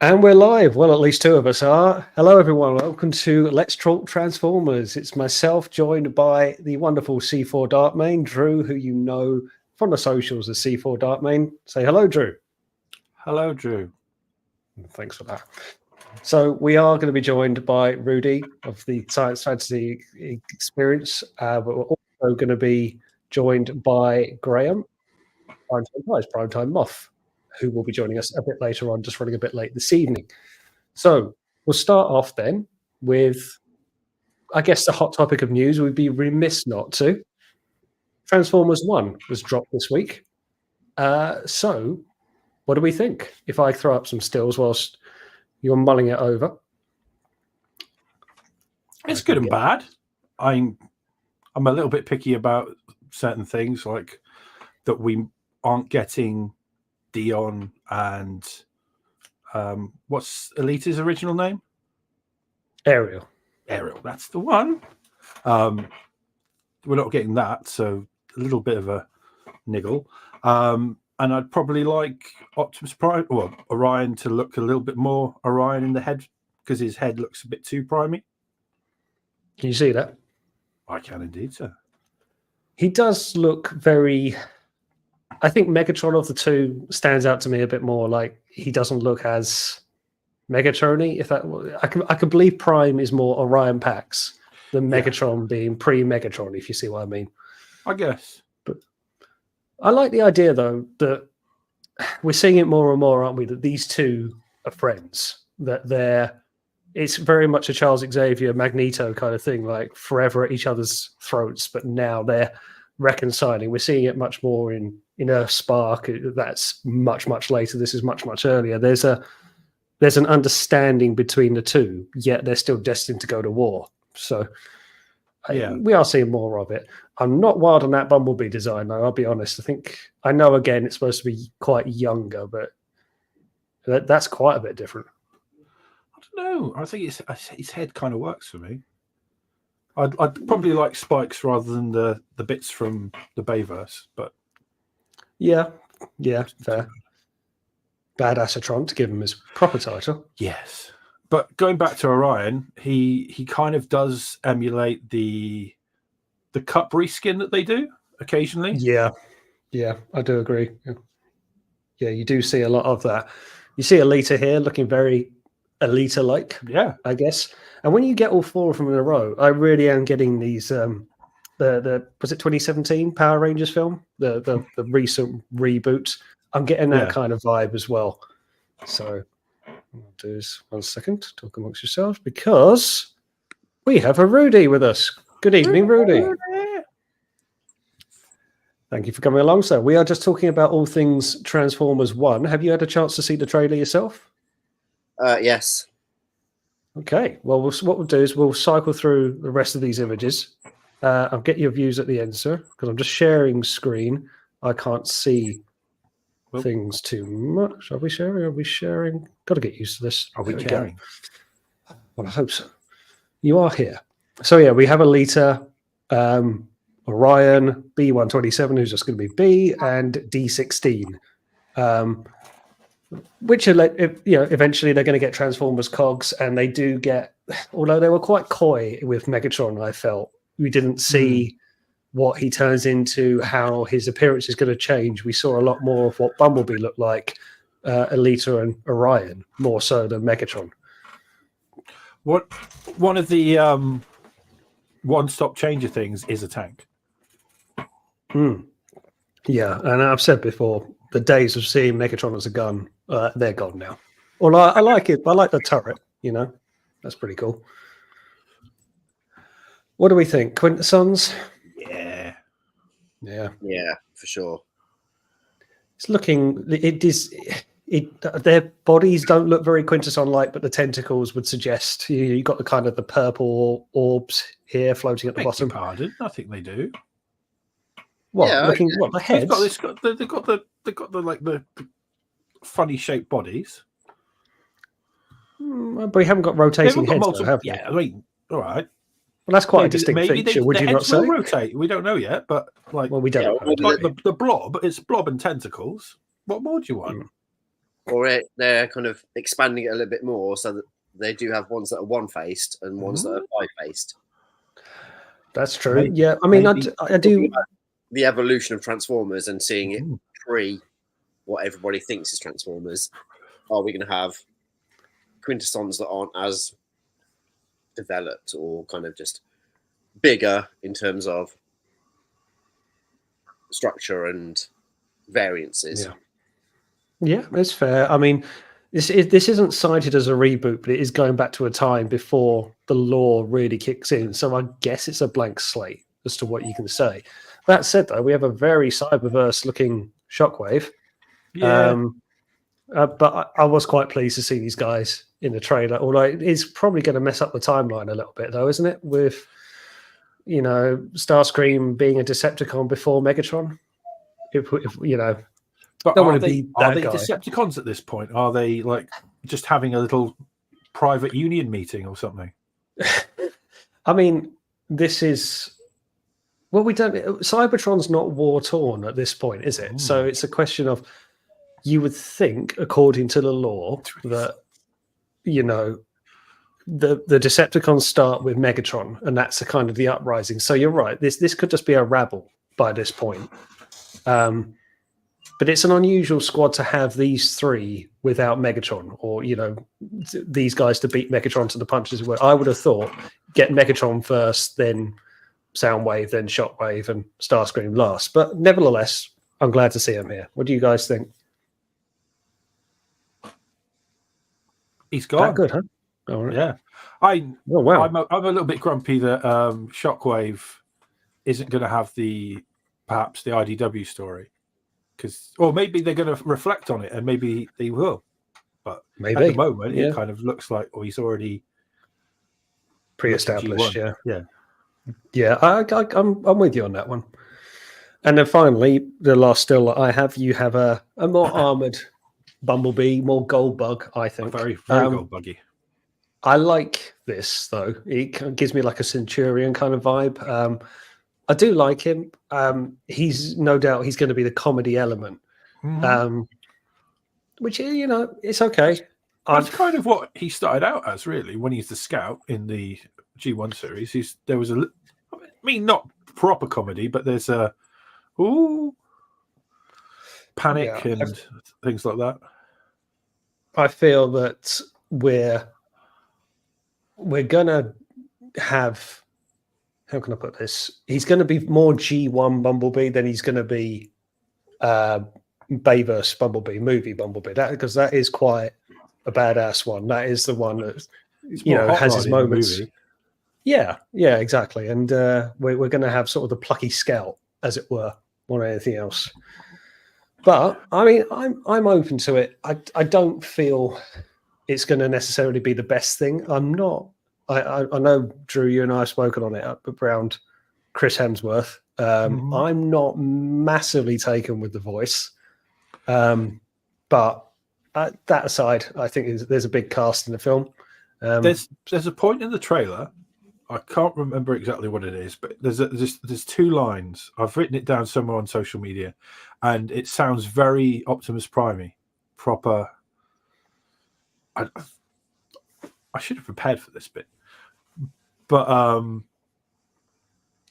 And we're live. Well, at least two of us are. Hello, everyone. Welcome to Let's Talk Transformers. It's myself, joined by the wonderful C4 Darkmain, Drew, who you know from the socials as C4 Darkmain. Say hello, Drew. Hello, Drew. Thanks for that. So we are going to be joined by Rudy of the Science Fantasy Experience, but we're also going to be joined by Graham, PrimeTimeMoff, who will be joining us a bit later on, just running a bit late this evening. So we'll start off then with, I guess, the hot topic of news. We'd be remiss not to. Transformers 1 was dropped this week. So what do we think? If I throw up some stills whilst you're mulling it over. It's good and bad. I'm a little bit picky about certain things, like that we aren't getting Dion and what's Elita's original name? Ariel, that's the one. We're not getting that, so a little bit of a niggle. And I'd probably like Optimus Prime, or Orion, to look a little bit more Orion in the head, because his head looks a bit too primey. Can you see that? I can indeed, sir. He does look very... I think Megatron of the two stands out to me a bit more. Like, he doesn't look as Megatron-y. If that, I can believe Prime is more Orion Pax than Megatron being pre-Megatron, if you see what I mean. I guess. But I like the idea, though, that we're seeing it more and more, aren't we? That these two are friends. That it's very much a Charles Xavier Magneto kind of thing, like forever at each other's throats, but now they're reconciling. We're seeing it much more in Earth Spark. That's much later. This is much earlier. There's an understanding between the two, yet they're still destined to go to war. So we are seeing more of it. I'm not wild on that Bumblebee design, though. I'll be honest. I know again it's supposed to be quite younger, but that's quite a bit different. I don't know. I think his head kind of works for me. I'd probably like Spikes rather than the bits from the Bayverse, but yeah, fair. Badassatron, to give him his proper title. Yes, but going back to Orion, he kind of does emulate the cup reskin that they do occasionally. Yeah, I do agree. Yeah, you do see a lot of that. You see Alita here looking very Alita-like. Yeah, I guess. And when you get all four of them in a row, I really am getting these. The was it 2017 Power Rangers film, the recent reboot. I'm getting that kind of vibe as well. So what I'll do is 1 second, talk amongst yourselves, because we have a Rudy with us. Good evening, Rudy. Thank you for coming along, sir. We are just talking about all things Transformers 1. Have you had a chance to see the trailer yourself? Yes. Okay. Well, what we'll do is we'll cycle through the rest of these images. I'll get your views at the end, sir, because I'm just sharing screen. I can't see things too much. Are we sharing? Got to get used to this. Are we sharing? Well, I hope so. You are here. So, yeah, we have Alita, Orion, B127, who's just going to be B, and D16. Which are, eventually they're going to get Transformers cogs, and they do get, although they were quite coy with Megatron, I felt. We didn't see what he turns into, how his appearance is going to change. We saw a lot more of what Bumblebee looked like, Alita and Orion, more so than Megatron. One of the one-stop changer things is a tank. Yeah, and I've said before, the days of seeing Megatron as a gun, they're gone now. Well, I like it. I like the turret, That's pretty cool. What do we think? Quintessons? Yeah, for sure. It's looking. Their bodies don't look very Quintesson-like, but the tentacles would suggest you got the kind of the purple orbs here floating at the bottom. Pardon, I think they do. What? What the heads? They've got the funny shaped bodies. But we haven't got rotating heads, though, have we? Yeah, I mean, all right. Well, that's quite a distinct feature, would you not say? Rotate. We don't know yet, but we don't. Like the blob, it's blob and tentacles. What more do you want? or they're kind of expanding it a little bit more so that they do have ones that are one-faced and ones that are five-faced. That's true. Maybe- Yeah, I mean, I do. The evolution of Transformers and seeing it Mhm. pre what everybody thinks is Transformers. Are we going to have quintessons that aren't as developed or kind of just bigger in terms of structure and variances? Yeah, it's fair. I mean, this isn't cited as a reboot, but it is going back to a time before the lore really kicks in. So I guess it's a blank slate as to what you can say. That said, though, we have a very Cyberverse-looking Shockwave. Yeah. But I was quite pleased to see these guys in the trailer. Although it's probably going to mess up the timeline a little bit, though, isn't it? With Starscream being a Decepticon before Megatron. If But don't are want to they, be are that they guy. Decepticons at this point? Are they like just having a little private union meeting or something? I mean, this is we don't. Cybertron's not war torn at this point, is it? So it's a question of you would think, according to the law, that the Decepticons start with Megatron, and that's the kind of the uprising. So you're right. This could just be a rabble by this point. But it's an unusual squad to have these three without Megatron, or these guys to beat Megatron to the punch, as it were. I would have thought get Megatron first, then Soundwave, then Shockwave, and Starscream last. But nevertheless, I'm glad to see him here. What do you guys think? He's gone. That good, huh? All right. Yeah. Oh wow. I'm a little bit grumpy that Shockwave isn't going to have perhaps the IDW story, or maybe they're going to reflect on it, and maybe they will. But maybe at the moment, it kind of looks like he's already pre-established. Yeah. I'm with you on that one. And then finally, the last still that I have, you have a more armored Bumblebee, more gold bug, I think. Very gold buggy. I like this though. It gives me like a Centurion kind of vibe. I do like him. He's no doubt he's going to be the comedy element, which it's okay. That's kind of what he started out as, really, when he's the scout in the G1 series. There was not proper comedy, but there's panic and things like that. I feel that we're gonna have, how can I put this? He's going to be more G1 Bumblebee than he's going to be Bayverse Bumblebee, movie Bumblebee. Because that is quite a badass one. That is the one that has his moments. Yeah, exactly. And we're going to have sort of the plucky scout, as it were, more than anything else. But I mean, I'm open to it. I don't feel it's going to necessarily be the best thing. I'm not. I know, Drew, you and I have spoken on it around Chris Hemsworth. I'm not massively taken with the voice. But that aside, I think there's a big cast in the film. There's a point in the trailer. I can't remember exactly what it is, but there's two lines. I've written it down somewhere on social media, and it sounds very Optimus Prime-y, proper. I should have prepared for this bit, but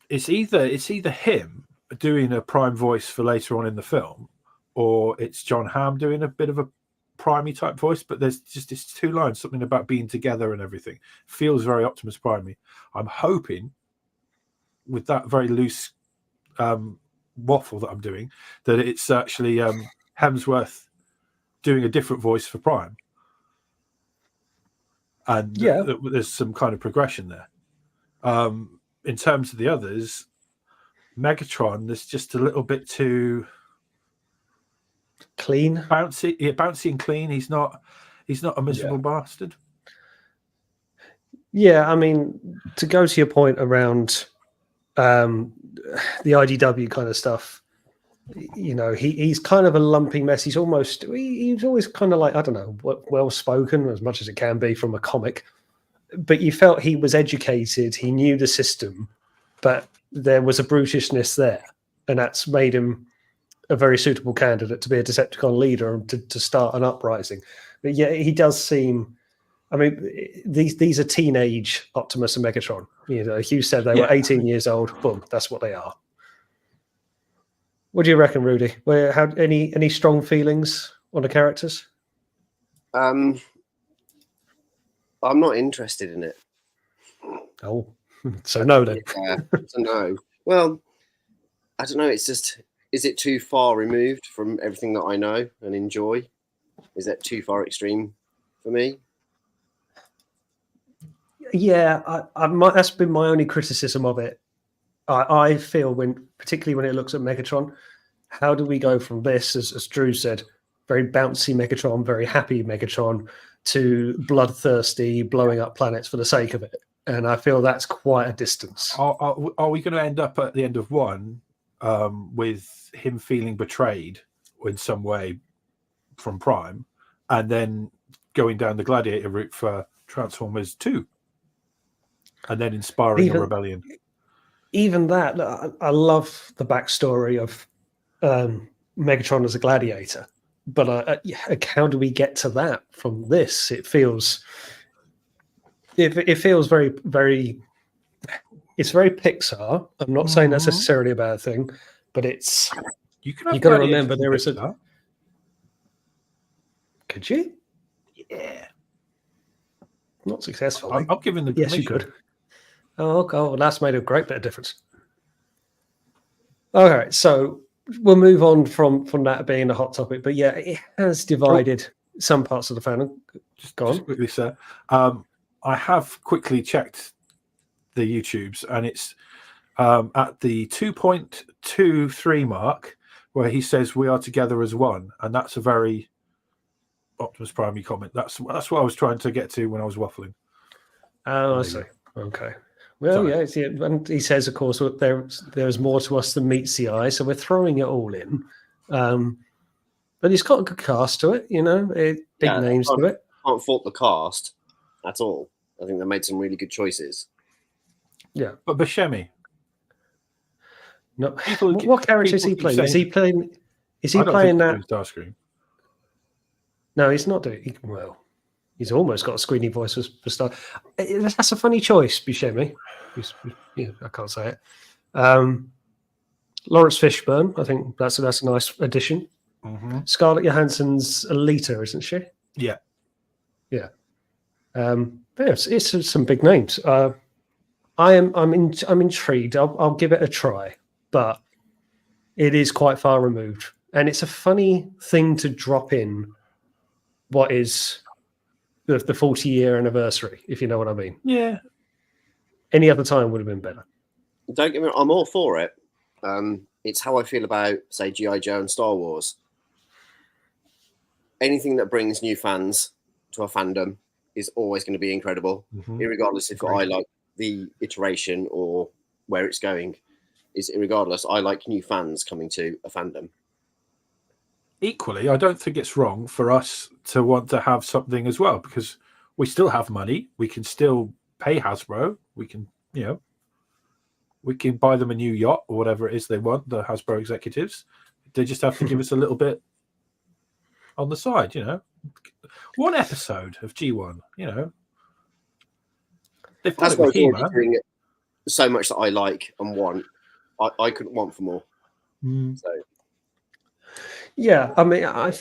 it's either him doing a Prime voice for later on in the film, or it's John Hamm doing a bit of a Prime-y type voice. But there's just these two lines, something about being together and everything. Feels very Optimus Prime-y. I'm hoping, with that very loose waffle that I'm doing, that it's actually Hemsworth doing a different voice for Prime. And there's some kind of progression there. In terms of the others, Megatron, there's just a little bit too clean, bouncy and clean. He's not a miserable bastard. Yeah, I mean, to go to your point around the IDW kind of stuff, he's kind of a lumpy mess. He's always kind of like, I don't know, well spoken as much as it can be from a comic, but you felt he was educated, he knew the system, but there was a brutishness there, and that's made him a very suitable candidate to be a Decepticon leader and to start an uprising. But yeah, he does seem. I mean, these are teenage Optimus and Megatron. You know, Hugh said they were 18 years old. Boom, that's what they are. What do you reckon, Rudy? Any strong feelings on the characters? I'm not interested in it. Oh, so no then. Yeah, so no. Well, I don't know. It's just, is it too far removed from everything that I know and enjoy? Is that too far extreme for me? Yeah, that's been my only criticism of it. I feel particularly when it looks at Megatron, how do we go from this, as Drew said, very bouncy Megatron, very happy Megatron, to bloodthirsty, blowing up planets for the sake of it? And I feel that's quite a distance. Are we going to end up at the end of one with him feeling betrayed in some way from Prime, and then going down the Gladiator route for Transformers 2, and then inspiring a rebellion? Even that, I love the backstory of Megatron as a gladiator, but how do we get to that from this? It feels very, very. It's very Pixar. I'm not saying that's necessarily a bad thing, but it's. You got to remember there is a. Could you? Yeah. Not successfully. I'm giving the. Yes, you could. Oh, okay. Well, that's made a great bit of difference. All right, so we'll move on from that being a hot topic, but yeah, it has divided some parts of the fandom. Just quickly, sir. I have quickly checked the YouTubes, and it's at the 2.23 mark where he says we are together as one, and that's a very Optimus Prime comment. That's what I was trying to get to when I was waffling. Oh, I see. Okay. Well, yeah, and he says, of course, there's more to us than meets the eye, so we're throwing it all in. But he's got a good cast to it, you know, big names to it. Can't fault the cast at all. I think they made some really good choices. Yeah, but Buscemi. No, what character is he playing? Is he playing? Is he playing that? Starscream. No, he's not doing. Well, he's almost got a squeaky voice for Star. That's a funny choice, Buscemi. Yeah, I can't say it. Lawrence Fishburne, I think that's a nice addition. Mm-hmm. Scarlett Johansson's Alita, isn't she? Yeah. Yeah. It's some big names. I'm intrigued. I'll give it a try, but it is quite far removed, and it's a funny thing to drop in. What is the 40-year anniversary, if you know what I mean? Yeah. Any other time would have been better. Don't get me wrong, I'm all for it. It's how I feel about, say, G.I. Joe and Star Wars. Anything that brings new fans to a fandom is always going to be incredible, irregardless if I like the iteration or where it's going. Irregardless, I like new fans coming to a fandom. Equally, I don't think it's wrong for us to want to have something as well, because we still have money. We can still pay Hasbro. We can, we can buy them a new yacht or whatever it is they want, the Hasbro executives. They just have to give us a little bit on the side, One episode of G1, They've done it with He-Man. Doing it so much that I like and want. I couldn't want for more. So. Yeah, I mean, I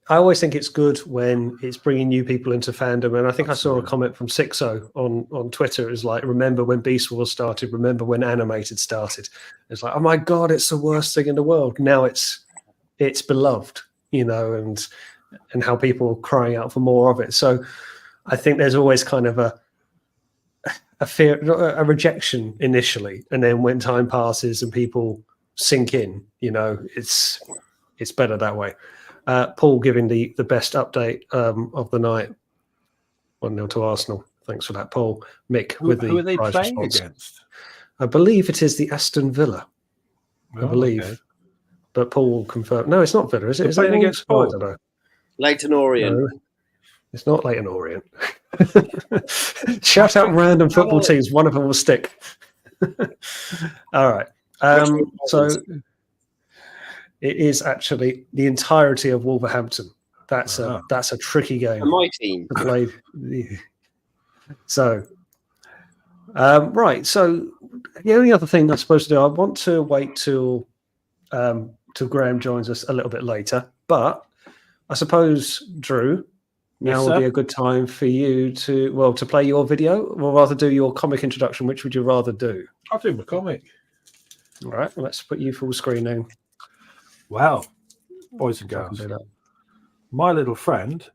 always think it's good when it's bringing new people into fandom, and I think I saw a comment from Sixo on Twitter. It was like, remember when Beast Wars started? Remember when Animated started? It's like, oh my god, it's the worst thing in the world. Now it's beloved, and how people are crying out for more of it. So I think there's always kind of a fear, a rejection initially, and then when time passes and people sink in, it's better that way. Paul giving the best update of the night, 1-0 to Arsenal. Thanks for that, Paul. Mick who are they playing against? I believe it is the Aston Villa. I believe, okay. But Paul will confirm. No, it's not Villa, is it? Is it against Paul? I don't know. Leighton Orient. No, it's not Leighton Orient. Shout out random football teams. One of them will stick. All right. So it is actually the entirety of Wolverhampton. That's a tricky game. And my team. To play. So, right. So the only other thing I'm supposed to do, I want to wait till Graham joins us a little bit later. But I suppose, Drew, now would be a good time for you to play your video, or rather do your comic introduction. Which would you rather do? I'll do my comic. All right. Let's put you full screen now. Well, boys and girls, my little friend,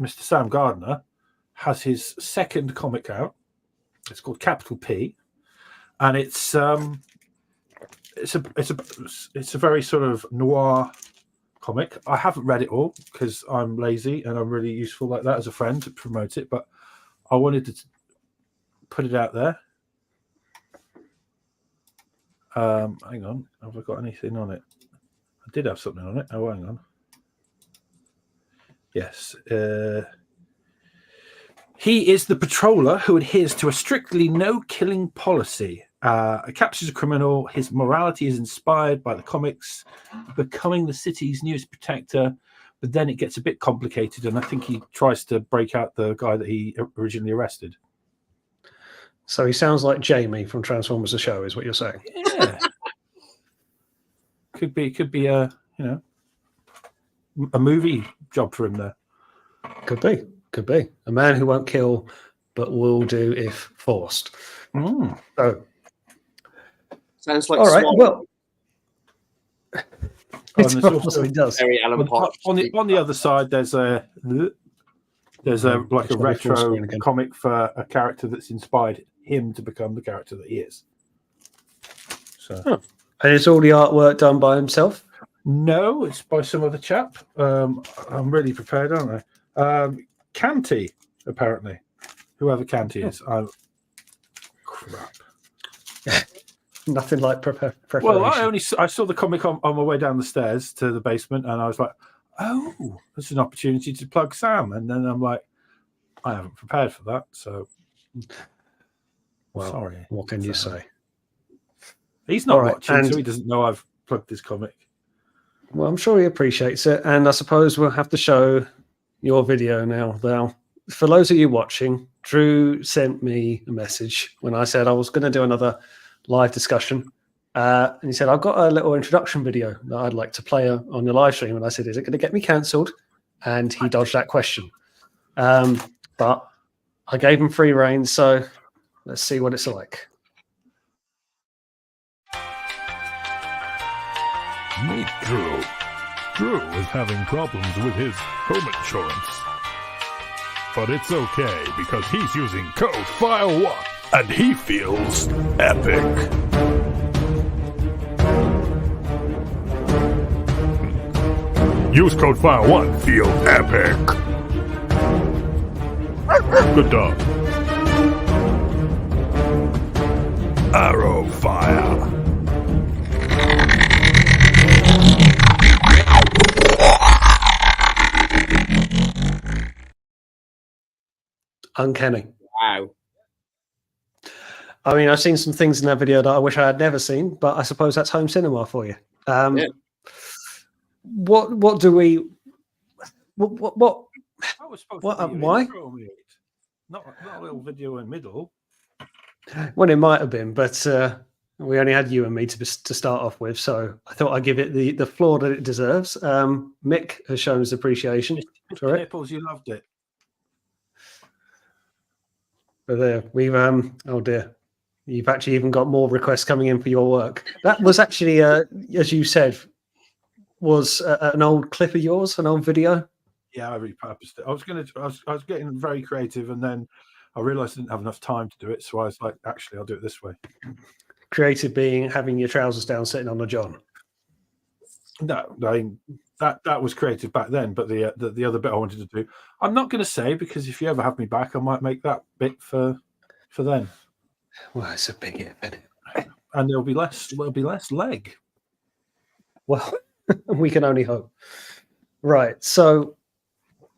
Mr. Sam Gardner, has his second comic out. It's called Capital P, and it's a very sort of noir comic. I haven't read it all because I'm lazy and I'm really useful like that as a friend to promote it, but I wanted to put it out there. Hang on, have I got anything on it? I did have something on it. Oh, hang on. Yes. He is the patroller who adheres to a strictly no-killing policy. Captures a criminal. His morality is inspired by the comics, becoming the city's newest protector. But then it gets a bit complicated, and I think he tries to break out the guy that he originally arrested. So he sounds like Jamie from Transformers: The Show, is what you're saying? Yeah. Could be a a movie job for him there. Could be a man who won't kill but will do if forced. So sounds like all right. Swan. Well, It also does. Very Alan Partridge. On the other side, there's a like a retro comic for a character that's inspired him to become the character that he is. So, and it's all the artwork done by himself. No, it's by some other chap. I'm really prepared, aren't I? Canty, apparently. Whoever Canty is. Crap. Nothing like preparation. Well, I saw the comic on my way down the stairs to the basement, and I was like, oh, this is an opportunity to plug Sam. And then I'm like, I haven't prepared for that. So, well, sorry. What can you say? He's not watching, so he doesn't know I've plugged his comic. Well, I'm sure he appreciates it. And I suppose we'll have to show your video now. For those of you watching, Drew sent me a message when I said I was going to do another live discussion. And he said, I've got a little introduction video that I'd like to play on your live stream. And I said, is it going to get me cancelled? And he dodged that question. But I gave him free rein. So let's see what it's like. Meet Drew. Drew is having problems with his home insurance. But it's okay because he's using code FIRE1 and he feels epic. Use code FIRE1, feel epic. Good dog. ArrowFyre. Uncanny. Wow. I mean, I've seen some things in that video that I wish I had never seen, but I suppose that's home cinema for you. Yeah. What do we? What? I was supposed What? to be Why? intro, mate. Not a little video in the middle. Well, it might have been, but we only had you and me to start off with, so I thought I'd give it the floor that it deserves. Mick has shown his appreciation for it. Nipples, you loved it. But there, we've oh dear, you've actually even got more requests coming in for your work. That was actually, as you said, was an old clip of yours, an old video. Yeah, I repurposed it. I was getting very creative, and then I realised I didn't have enough time to do it, so I was like, actually, I'll do it this way. Creative being having your trousers down, sitting on a john. No, I mean, that was creative back then, but the other bit I wanted to do, I'm not going to say, because if you ever have me back, I might make that bit for then. Well, it's a big if, isn't it? And there'll be less leg. Well, we can only hope. Right. So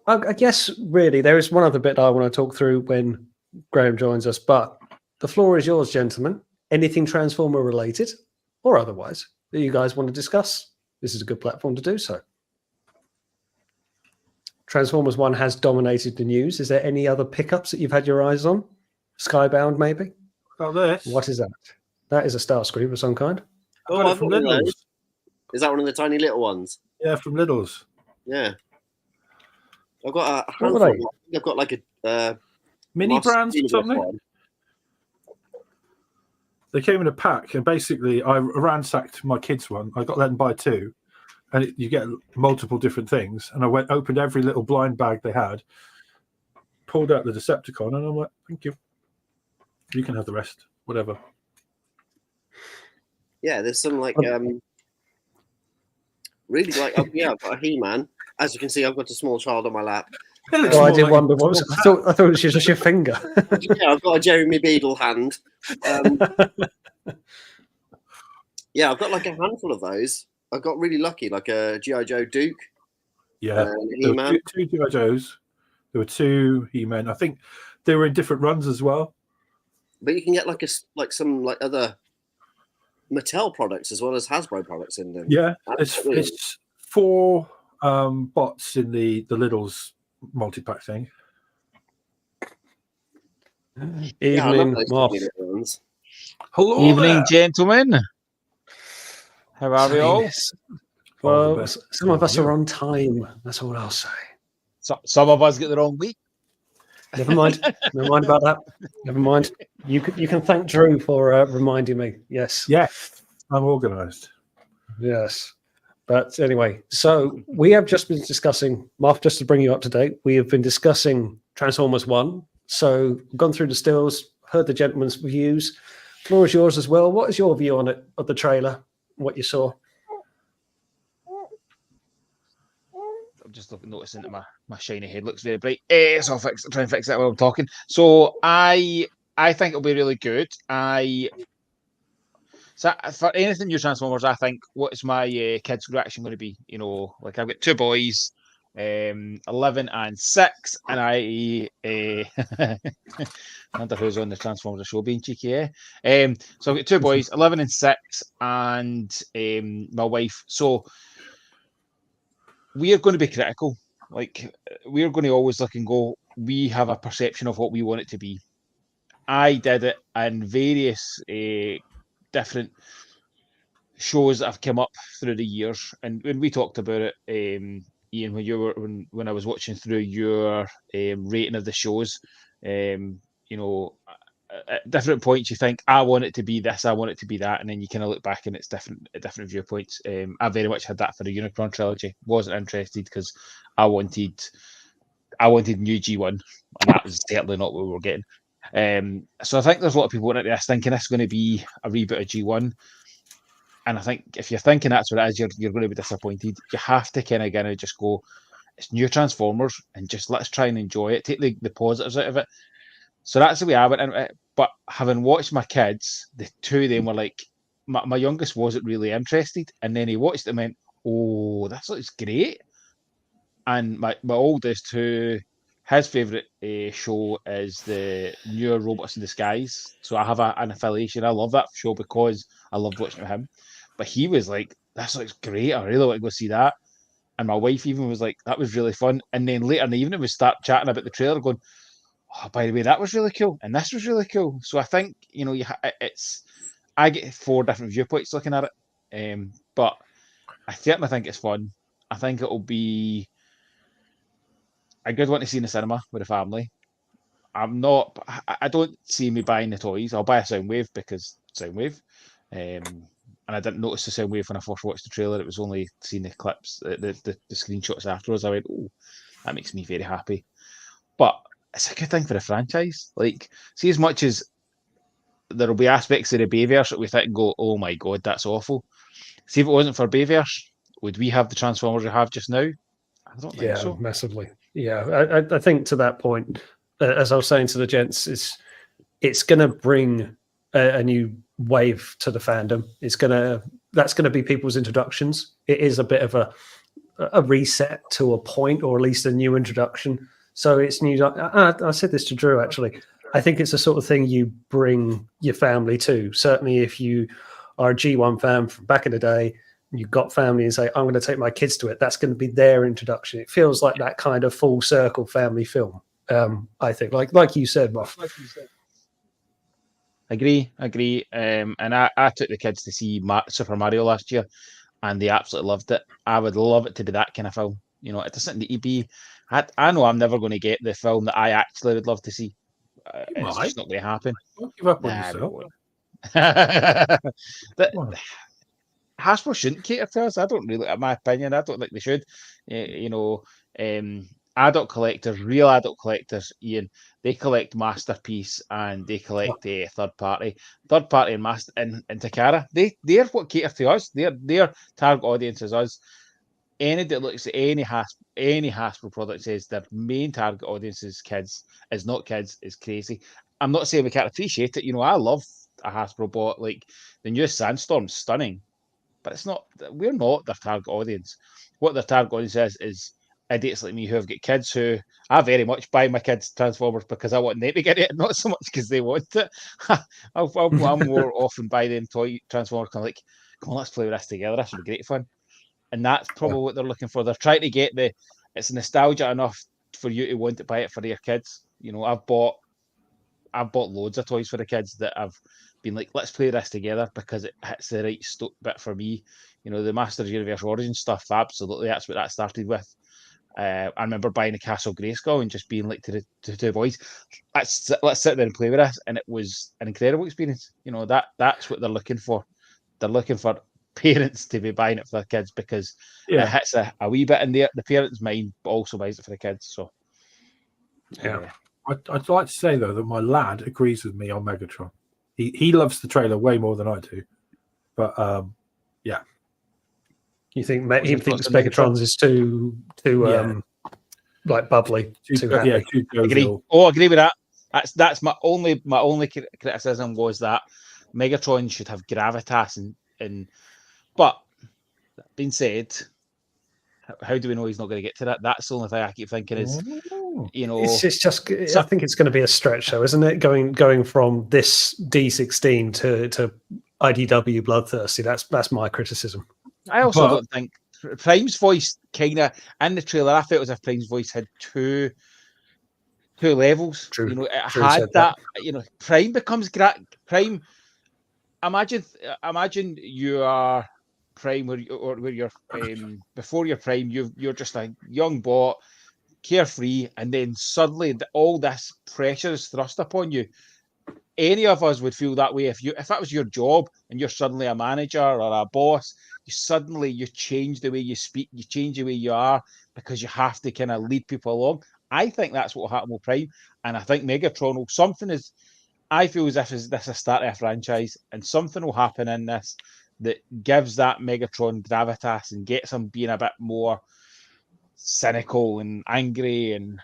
I guess really there is one other bit I want to talk through when Graham joins us, but the floor is yours, gentlemen. Anything Transformer related? or otherwise, that you guys want to discuss, this is a good platform to do so. Transformers 1 has dominated the news. Is there any other pickups that you've had your eyes on? Skybound, maybe? About this. What is that? That is a Starscream of some kind. I got it from I've got one of Lidl's. those. Is that one of the tiny little ones? Yeah, from Lidl's. Yeah. I've got a What handful. were I they? think I've got like a Mini Master brands or Universe something. one. They came in a pack, and basically, I ransacked my kids' one. I got let them buy 2, and you get multiple different things. And I opened every little blind bag they had, pulled out the Decepticon, and I'm like, "Thank you. You can have the rest, whatever." Yeah, there's some like really like I've got a He-Man. As you can see, I've got a small child on my lap. It looks Oh, I more did like wonder a what was. small I thought it was just your finger. Yeah, I've got a Jeremy Beadle hand. Yeah, I've got like a handful of those. I got really lucky, like a G.I. Joe Duke. Yeah, there were He-Man. two G.I. Joes. There were 2 He-Men. I think they were in different runs as well. But you can get like some like other Mattel products as well as Hasbro products in them. Yeah, That's brilliant. it's 4 bots in the Lidl's multi-pack thing. Yeah, I love Evening, those Moff. tiny little ones. Hello Evening, there. gentlemen. How are we all? Yes. All the Well, best. some of us Yeah. are on time. That's all I'll say. Some of us get the wrong week. Never mind. Never mind about that. Never mind. You can thank Drew for reminding me. Yes. Yes, I'm organised. Yes. But anyway, so we have just been discussing, Mark, just to bring you up to date, we have been discussing Transformers 1. So gone through the stills, heard the gentleman's views. Floor is yours as well. What is your view on it, of the trailer, what you saw? I'm just noticing that my shiny head looks very bright. So I'll try and fix that while I'm talking. So I think it'll be really good. So for anything new Transformers, I think what's my kids' reaction going to be? You know, like I've got 2 boys, 11 and 6, and I wonder who's on the Transformers show being cheeky, eh? So I've got 2 boys, 11 and 6, and my wife. So we are going to be critical. Like we're going to always look and go, we have a perception of what we want it to be. I did it in various different shows that have come up through the years, and when we talked about it, Ian, when I was watching through your rating of the shows, you know, at different points you think I want it to be this, I want it to be that, and then you kind of look back and it's different viewpoints. I very much had that for the Unicron trilogy. Wasn't interested because I wanted new G1, and that was certainly not what we were getting. So I think there's a lot of people looking at this thinking this is going to be a reboot of G1. And I think if you're thinking that's what it is, you're going to be disappointed. You have to kind of just go, it's new Transformers, and just let's try and enjoy it. Take the positives out of it. So that's the way I went into it. But having watched my kids, the 2 of them were like, my youngest wasn't really interested. And then he watched it and went, oh, this looks great. And my oldest, his favourite show is the newer Robots in Disguise. So I have an affiliation. I love that show because I loved watching it with him. But he was like, this looks great. I really want to go see that. And my wife even was like, that was really fun. And then later in the evening, we start chatting about the trailer going, oh, by the way, that was really cool. And this was really cool. So I think, you know, I get 4 different viewpoints looking at it. But I certainly think it's fun. I think it'll be a good one to see in the cinema with a family. I don't see me buying the toys. I'll buy a Soundwave because Soundwave. And I didn't notice the Soundwave when I first watched the trailer. It was only seeing the clips, the screenshots afterwards. I went, oh, that makes me very happy. But it's a good thing for the franchise. Like, see, as much as there'll be aspects of the Bayverse that we think and go, oh my God, that's awful. See, if it wasn't for Bayverse, would we have the Transformers we have just now? I don't think so. Massively. Yeah, I think to that point, as I was saying to the gents, it's going to bring a new wave to the fandom. That's going to be people's introductions. It is a bit of a reset to a point, or at least a new introduction. So it's new. I said this to Drew actually. I think it's the sort of thing you bring your family to. Certainly, if you are a G1 fan from back in the day, and you've got family and say, I'm going to take my kids to it, that's going to be their introduction. It feels like that kind of full circle family film. I think, like you said, Moff. Agree. And I took the kids to see Super Mario last year, and they absolutely loved it. I would love it to be that kind of film. You know, it doesn't need to be. I know I'm never going to get the film that I actually would love to see. It's just not going to happen. Don't give up on Nah, yourself. Hasbro shouldn't cater to us. I don't really, in my opinion, I don't think they should. You know, adult collectors, real adult collectors, Ian, they collect Masterpiece and they collect third party and master and Takara. They're what cater to us. Their target audience is us. Any that looks at any Hasbro product says their main target audience is kids, is not kids, is crazy. I'm not saying we can't appreciate it. You know, I love a Hasbro bot. Like the new Sandstorm's stunning, but it's not. We're not their target audience. What their target audience is idiots like me who have got kids who I very much buy my kids Transformers because I want them to get it, not so much because they want it. I'll more often buy them toy Transformers kind of like, come on, let's play with this together. That should be great fun. And that's probably what they're looking for. They're trying to get it's nostalgia enough for you to want to buy it for your kids. You know, I've bought loads of toys for the kids that I've been like, let's play this together because it hits the right bit for me. You know, the Masters Universe Origin stuff, absolutely, that's what that started with. I remember buying a Castle Grayskull and just being like to the two boys, let's sit there and play with this, and it was an incredible experience. You know, that's what they're looking for. They're looking for parents to be buying it for their kids because it hits a wee bit in the parents' mind, but also buys it for the kids. So, yeah. I'd like to say though that my lad agrees with me on Megatron. He loves the trailer way more than I do, but yeah. You think he thinks Megatron's is too like bubbly? Too happy. Too agree. jovial. Oh, I agree with that. That's my only criticism was that Megatron should have gravitas and but that being said, how do we know he's not going to get to that? That's the only thing I keep thinking is, you know, it's just I think it's going to be a stretch, though, isn't it? Going from this D16 to IDW Bloodthirsty. That's my criticism. I also don't think Prime's voice kind of in the trailer. I felt as if Prime's voice had two levels. True. You know, it True, had that. You know, Prime becomes Prime. Imagine you are Prime where you're before your Prime. You're just a young bot, carefree, and then suddenly all this pressure is thrust upon you. Any of us would feel that way if that was your job and you're suddenly a manager or a boss. You change the way you speak, you change the way you are because you have to kind of lead people along. I think that's what will happen with Prime, and I think Megatron I feel as if this is a start of a franchise, and something will happen in this that gives that Megatron gravitas and gets him being a bit more cynical and angry,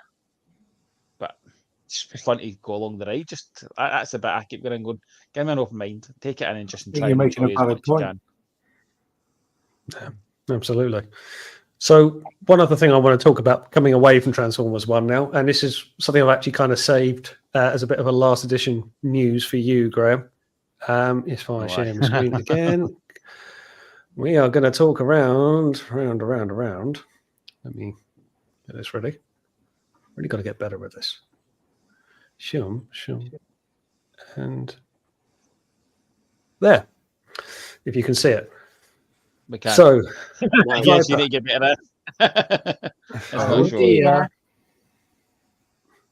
but it's just fun to go along the ride. Just that's the bit I keep going. Give me an open mind, take it in, and just try. You're making a valid point. Yeah, absolutely. So one other thing I want to talk about coming away from Transformers 1 now, and this is something I've actually kind of saved as a bit of a last edition news for you, Graham. If I share my screen again, we are going to talk around. Let me get this ready. Really got to get better with this. Sure. And there, if you can see it. We can. So, yes, you need to get better. Dear.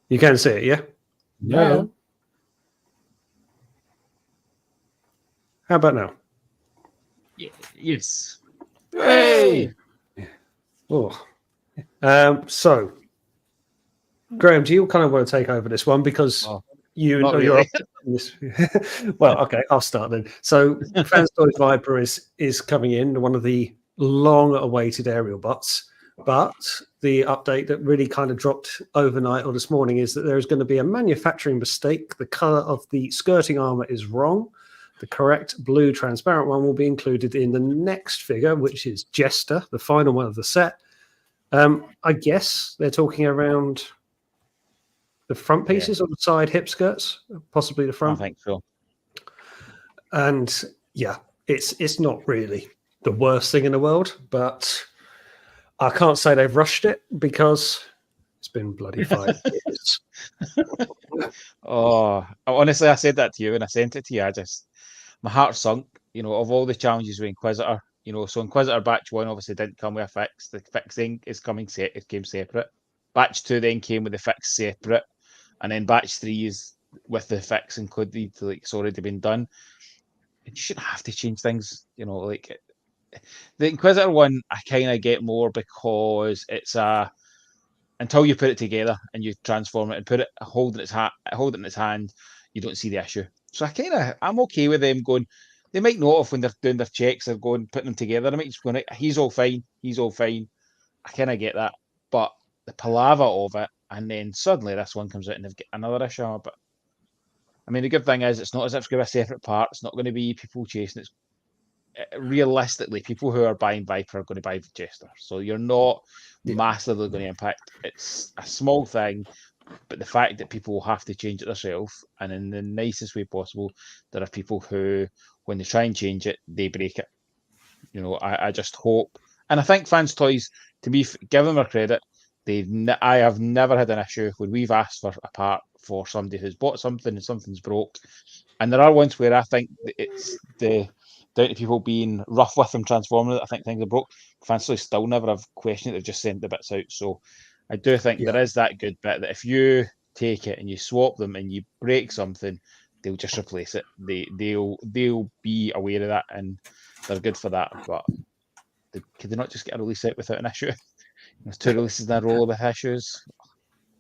You can see it, yeah? No. How about now? Yes. Hey. Oh. So, Graham, do you kind of want to take over this one because you're well, okay, I'll start then. So, Fans Toys Viper is coming in, one of the long-awaited aerial bots. But the update that really kind of dropped overnight or this morning is that there is going to be a manufacturing mistake. The color of the skirting armor is wrong. The correct blue transparent one will be included in the next figure, which is Jester, the final one of the set. I guess they're talking around the front pieces or the side hip skirts, possibly the front. I think so. And yeah, it's not really the worst thing in the world, but I can't say they've rushed it because it's been bloody 5 years. Oh, honestly, I said that to you and I sent it to you. My heart sunk, of all the challenges with Inquisitor, so Inquisitor Batch 1 obviously didn't come with a fix. The fixing is coming it came separate. Batch 2 then came with the fix separate. And then Batch 3 is with the fix included, like it's already been done. You shouldn't have to change things, like the Inquisitor one I kind of get more because it's until you put it together and you transform it and put it hold it in its hand, you don't see the issue. So I'm okay with them going. They might not have when they're doing their checks, they're going putting them together. I might just going, he's all fine. I kind of get that, but the palaver of it, and then suddenly this one comes out and they've got another issue. But I mean, the good thing is it's not as if it's going to be a separate part. It's not going to be people chasing it. Realistically, people who are buying Viper are going to buy Jester. So you're not massively going to impact. It's a small thing, but the fact that people will have to change it themselves, and in the nicest way possible, there are people who, when they try and change it, they break it. I just hope, and I think Fans Toys, to me, give them their credit. I have never had an issue when we've asked for a part for somebody who's bought something and something's broke, and there are ones where I think it's down to people being rough with them transforming it. I think things are broke. Fans Toys still never have questioned it. They've just sent the bits out. So I do think there is that good bit that if you take it and you swap them and you break something, they'll just replace it. They'll be aware of that and they're good for that. But could they not just get a release out without an issue? There's 2 releases in a row with issues.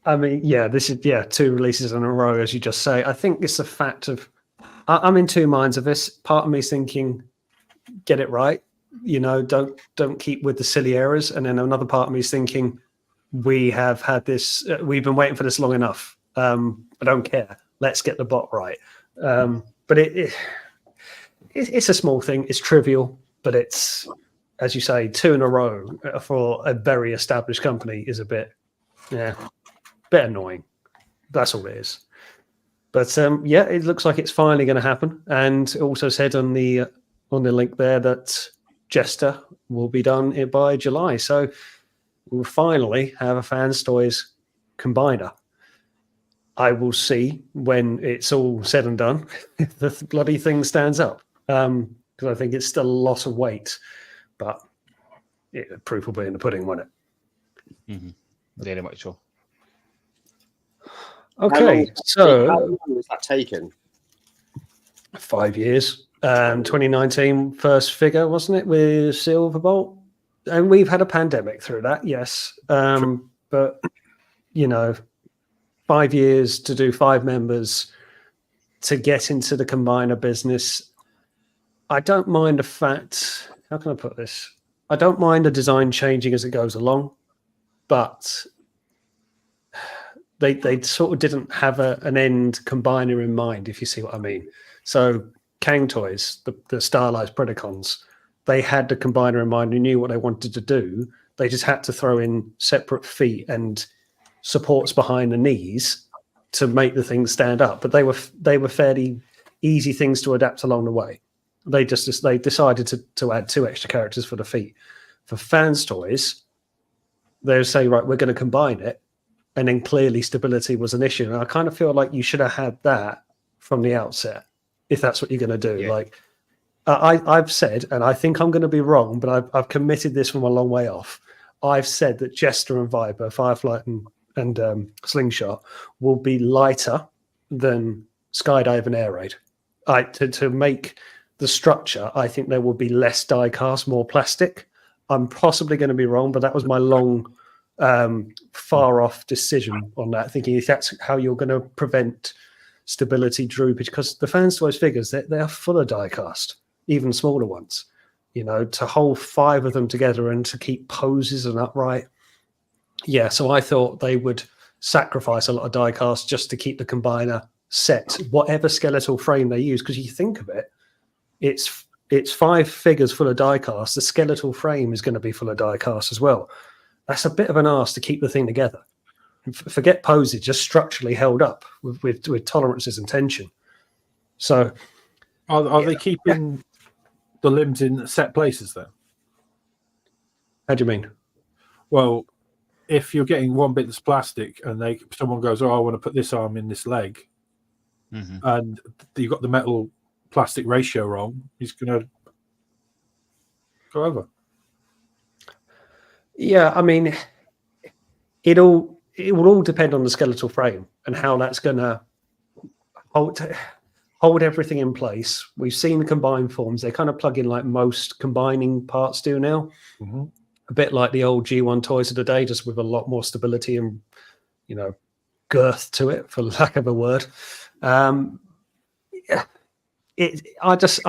I mean, this is 2 releases in a row, as you just say. I think it's a fact of I'm in 2 minds of this. Part of me is thinking, get it right, don't keep with the silly errors, and then another part of me is thinking, we have had this, we've been waiting for this long enough. I don't care. Let's get the bot right. But it's a small thing. It's trivial, but it's, as you say, 2 in a row for a very established company is a bit annoying. That's all it is. But it looks like it's finally going to happen. And it also said on the link there that Jester will be done by July. So we'll finally have a Fans Toys combiner. I will see when it's all said and done if the bloody thing stands up. Because I think it's still a lot of weight. But proof will be in the pudding, won't it? Mm-hmm. Very much so. Okay, how long was that taken? 5 years. 2019 first figure, wasn't it, with Silverbolt? And we've had a pandemic through that, yes. But 5 years to do 5 members to get into the combiner business. I don't mind the fact, how can I put this? I don't mind the design changing as it goes along, but they sort of didn't have an end combiner in mind, if you see what I mean. So Kang Toys, the stylized Predacons, they had the combiner in mind and knew what they wanted to do. They just had to throw in separate feet and supports behind the knees to make the thing stand up. But they were fairly easy things to adapt along the way. They decided to add 2 extra characters for the feet. For Fans Toys, they'll say, right, we're going to combine it. And then clearly stability was an issue. And I kind of feel like you should have had that from the outset, if that's what you're going to do. Yeah. Like I've said, and I think I'm going to be wrong, but I've committed this from a long way off. I've said that Jester and Viper, Fireflight and Slingshot will be lighter than Skydive and Air Raid. To make the structure, I think there will be less die cast, more plastic. I'm possibly going to be wrong, but that was my long far off decision on that, thinking if that's how you're going to prevent stability droopage, because the Fans Toys figures, they are full of die cast, even smaller ones, to hold 5 of them together and to keep poses and upright. So I thought they would sacrifice a lot of die cast just to keep the combiner set, whatever skeletal frame they use, because you think of it, it's 5 figures full of die cast. The skeletal frame is going to be full of die cast as well. That's a bit of an arse to keep the thing together. Forget poses, just structurally held up with tolerances and tension. So, are they keeping the limbs in set places then? How do you mean? Well, if you're getting one bit that's plastic and someone goes, "Oh, I want to put this arm in this leg," and you've got the metal plastic ratio wrong, he's going to go over. Yeah, I mean, it will all depend on the skeletal frame and how that's going to hold everything in place. We've seen combined forms; they kind of plug in like most combining parts do now. Mm-hmm. A bit like the old G1 toys of the day, just with a lot more stability and girth to it, for lack of a word. I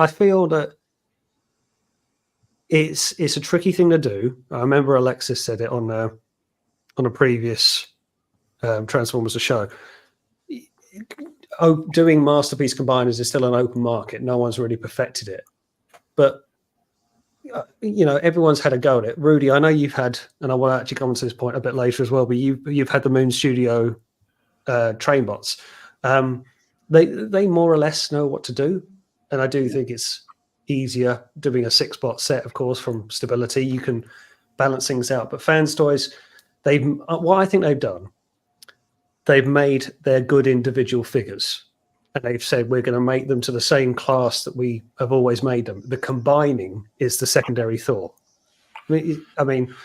feel that it's a tricky thing to do. I remember Alexis said it on a previous Transformers show. Doing masterpiece combiners is still an open market. No one's really perfected it, but everyone's had a go at it. Rudy, I know you've had, and I will actually come to this point a bit later as well, but you've had the Moon Studio train bots. They more or less know what to do, and I do think it's easier doing a 6-bot set, of course, from stability. You can balance things out. But Fans Toys, what I think they've done, they've made their good individual figures. And they've said, we're going to make them to the same class that we have always made them. The combining is the secondary thought. I mean,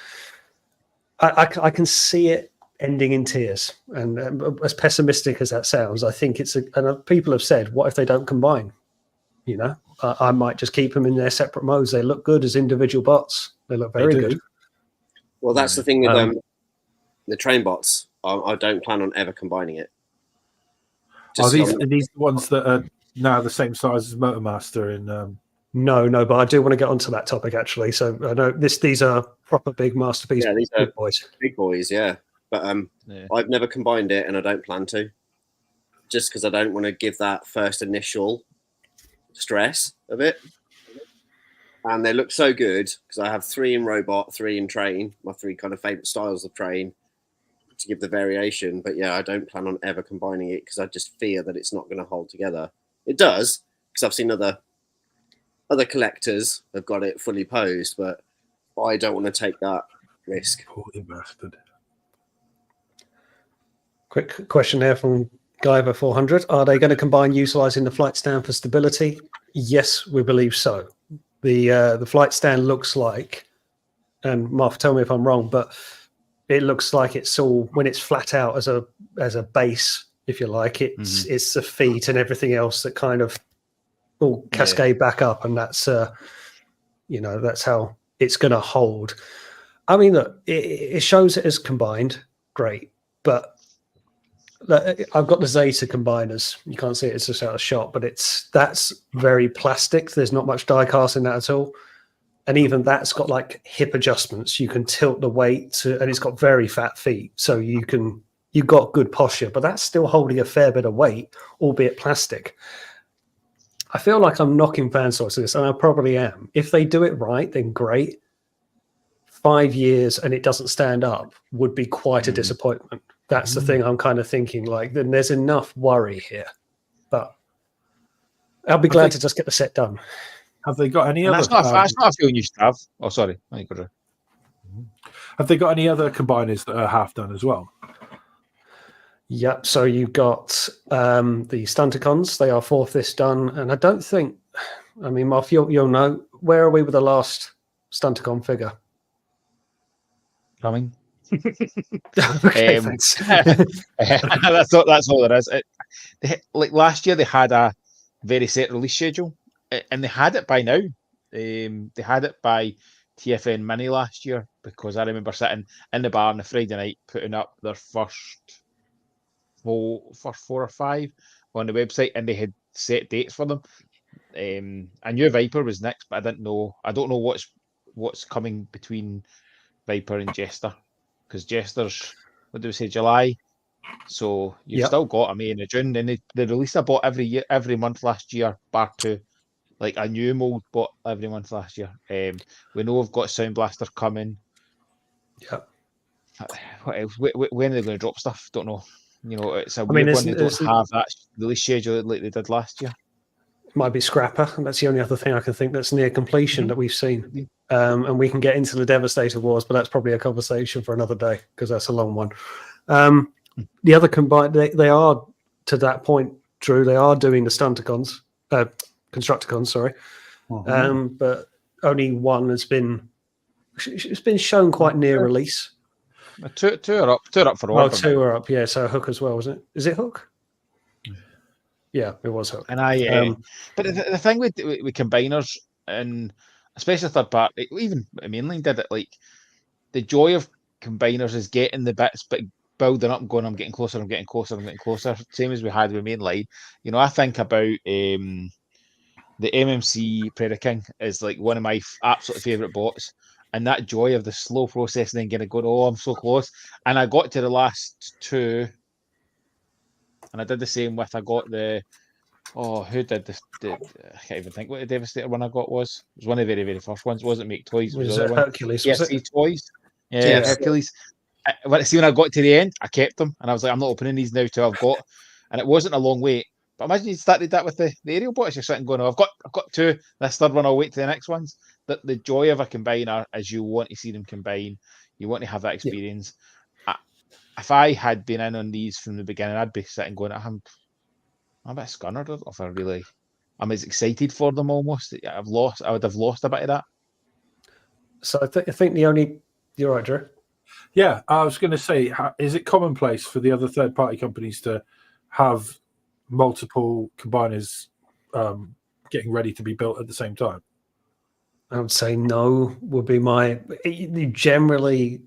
I can see it ending in tears. And as pessimistic as that sounds, I think and people have said, what if they don't combine? I might just keep them in their separate modes. They look good as individual bots. They look very good. Well, that's the thing with the train bots. I don't plan on ever combining it. Are these the ones that are now the same size as Motormaster in? No, but I do want to get onto that topic actually. So I know these are proper big masterpiece. Yeah, these are big boys. Big boys, yeah. But I've never combined it, and I don't plan to. Just because I don't want to give that first initial stress of it. And they look so good because I have 3 in robot, 3 in train. My 3 kind of favorite styles of train, to give the variation. But yeah, I don't plan on ever combining it because I just fear that it's not going to hold together. It does, because I've seen other collectors have got it fully posed, but I don't want to take that risk. Poorly bastard. Quick question there from Guyver 400. Are they going to combine utilizing the flight stand for stability? Yes, we believe so. The flight stand looks like, and Moff, tell me if I'm wrong, but it looks like it's all, when it's flat out as a base, if you like, it's the feet and everything else that kind of all cascade back up, and that's that's how it's going to hold. I mean, look, it shows it as combined, great, but I've got the Zeta combiners. You can't see it; it's just out of shot, but that's very plastic. There's not much die cast in that at all. And even that's got like hip adjustments. You can tilt the weight and it's got very fat feet. So you've got good posture, but that's still holding a fair bit of weight, albeit plastic. I feel like I'm knocking Fans Toys to this, and I probably am. If they do it right, then great. 5 years and it doesn't stand up would be quite a disappointment. That's the thing I'm kind of thinking, like, then there's enough worry here. But I'll be glad to just get the set done. Have they got any other? That's not a feeling you should have. Oh, sorry. Have they got any other combiners that are half done as well? Yep. So you've got the Stunticons. They are 4/5 done, and I don't think. I mean, Moff, you'll know. Where are we with the last Stunticon figure? Coming. Okay, thanks. that's all there is. Like last year, they had a very set release schedule, and they had it by now. They had it by TFN Mini last year, because I remember sitting in the bar on a Friday night putting up their first 4 or 5 on the website, and they had set dates for them. I knew Viper was next, but I don't know what's coming between Viper and Jester, because Jester's, what do we say, July? So you've still got a May and a June. And they released a bot every month last year, bar 2. Like a new mold bot every month last year. We know we've got Sound Blaster coming. Yeah. What else? When are they going to drop stuff? Don't know. It's a weird one. They don't have that release schedule like they did last year. It might be Scrapper, and that's the only other thing I can think that's near completion that we've seen. And we can get into the Devastator Wars, but that's probably a conversation for another day because that's a long one. The other combined, they are to that point, Drew. They are doing the Stunticons, Constructicons, sorry, but only one has been. It's been shown quite near release. Two are up for order. Oh, two are up. Yeah, so Hook as well, wasn't it? Is it Hook? Yeah, it was Hook. And but the thing with combiners, and especially third party, even mainline did it. Like the joy of combiners is getting the bits, but building up and going. I'm getting closer. I'm getting closer. I'm getting closer. Same as we had with mainline. You know, I think about the MMC Predaking is like one of my absolute favorite bots, and that joy of the slow process and then getting going. Oh, I'm so close, and I got to the last two. And I did the same with, I got the, who did this? I can't even think what the Devastator one I got was. It was one of the very, very first ones. It wasn't Make Toys. It was the other one. Hercules, was PSC it? Toys. Yeah, Hercules. See, when I got to the end, I kept them. And I was like, I'm not opening these now till I've got. And it wasn't a long wait. But imagine you started that with the aerial bots. You're sitting going, I've got two. This third one, I'll wait to the next ones. The joy of a combiner is you want to see them combine. You want to have that experience. If I had been in on these from the beginning, I'd be sitting going, I'm a bit scunnered if I'm as excited for them almost. I would have lost a bit of that. So I think you're right, Drew. Yeah, I was going to say, is it commonplace for the other third-party companies to have multiple combiners getting ready to be built at the same time? I would say no would be generally.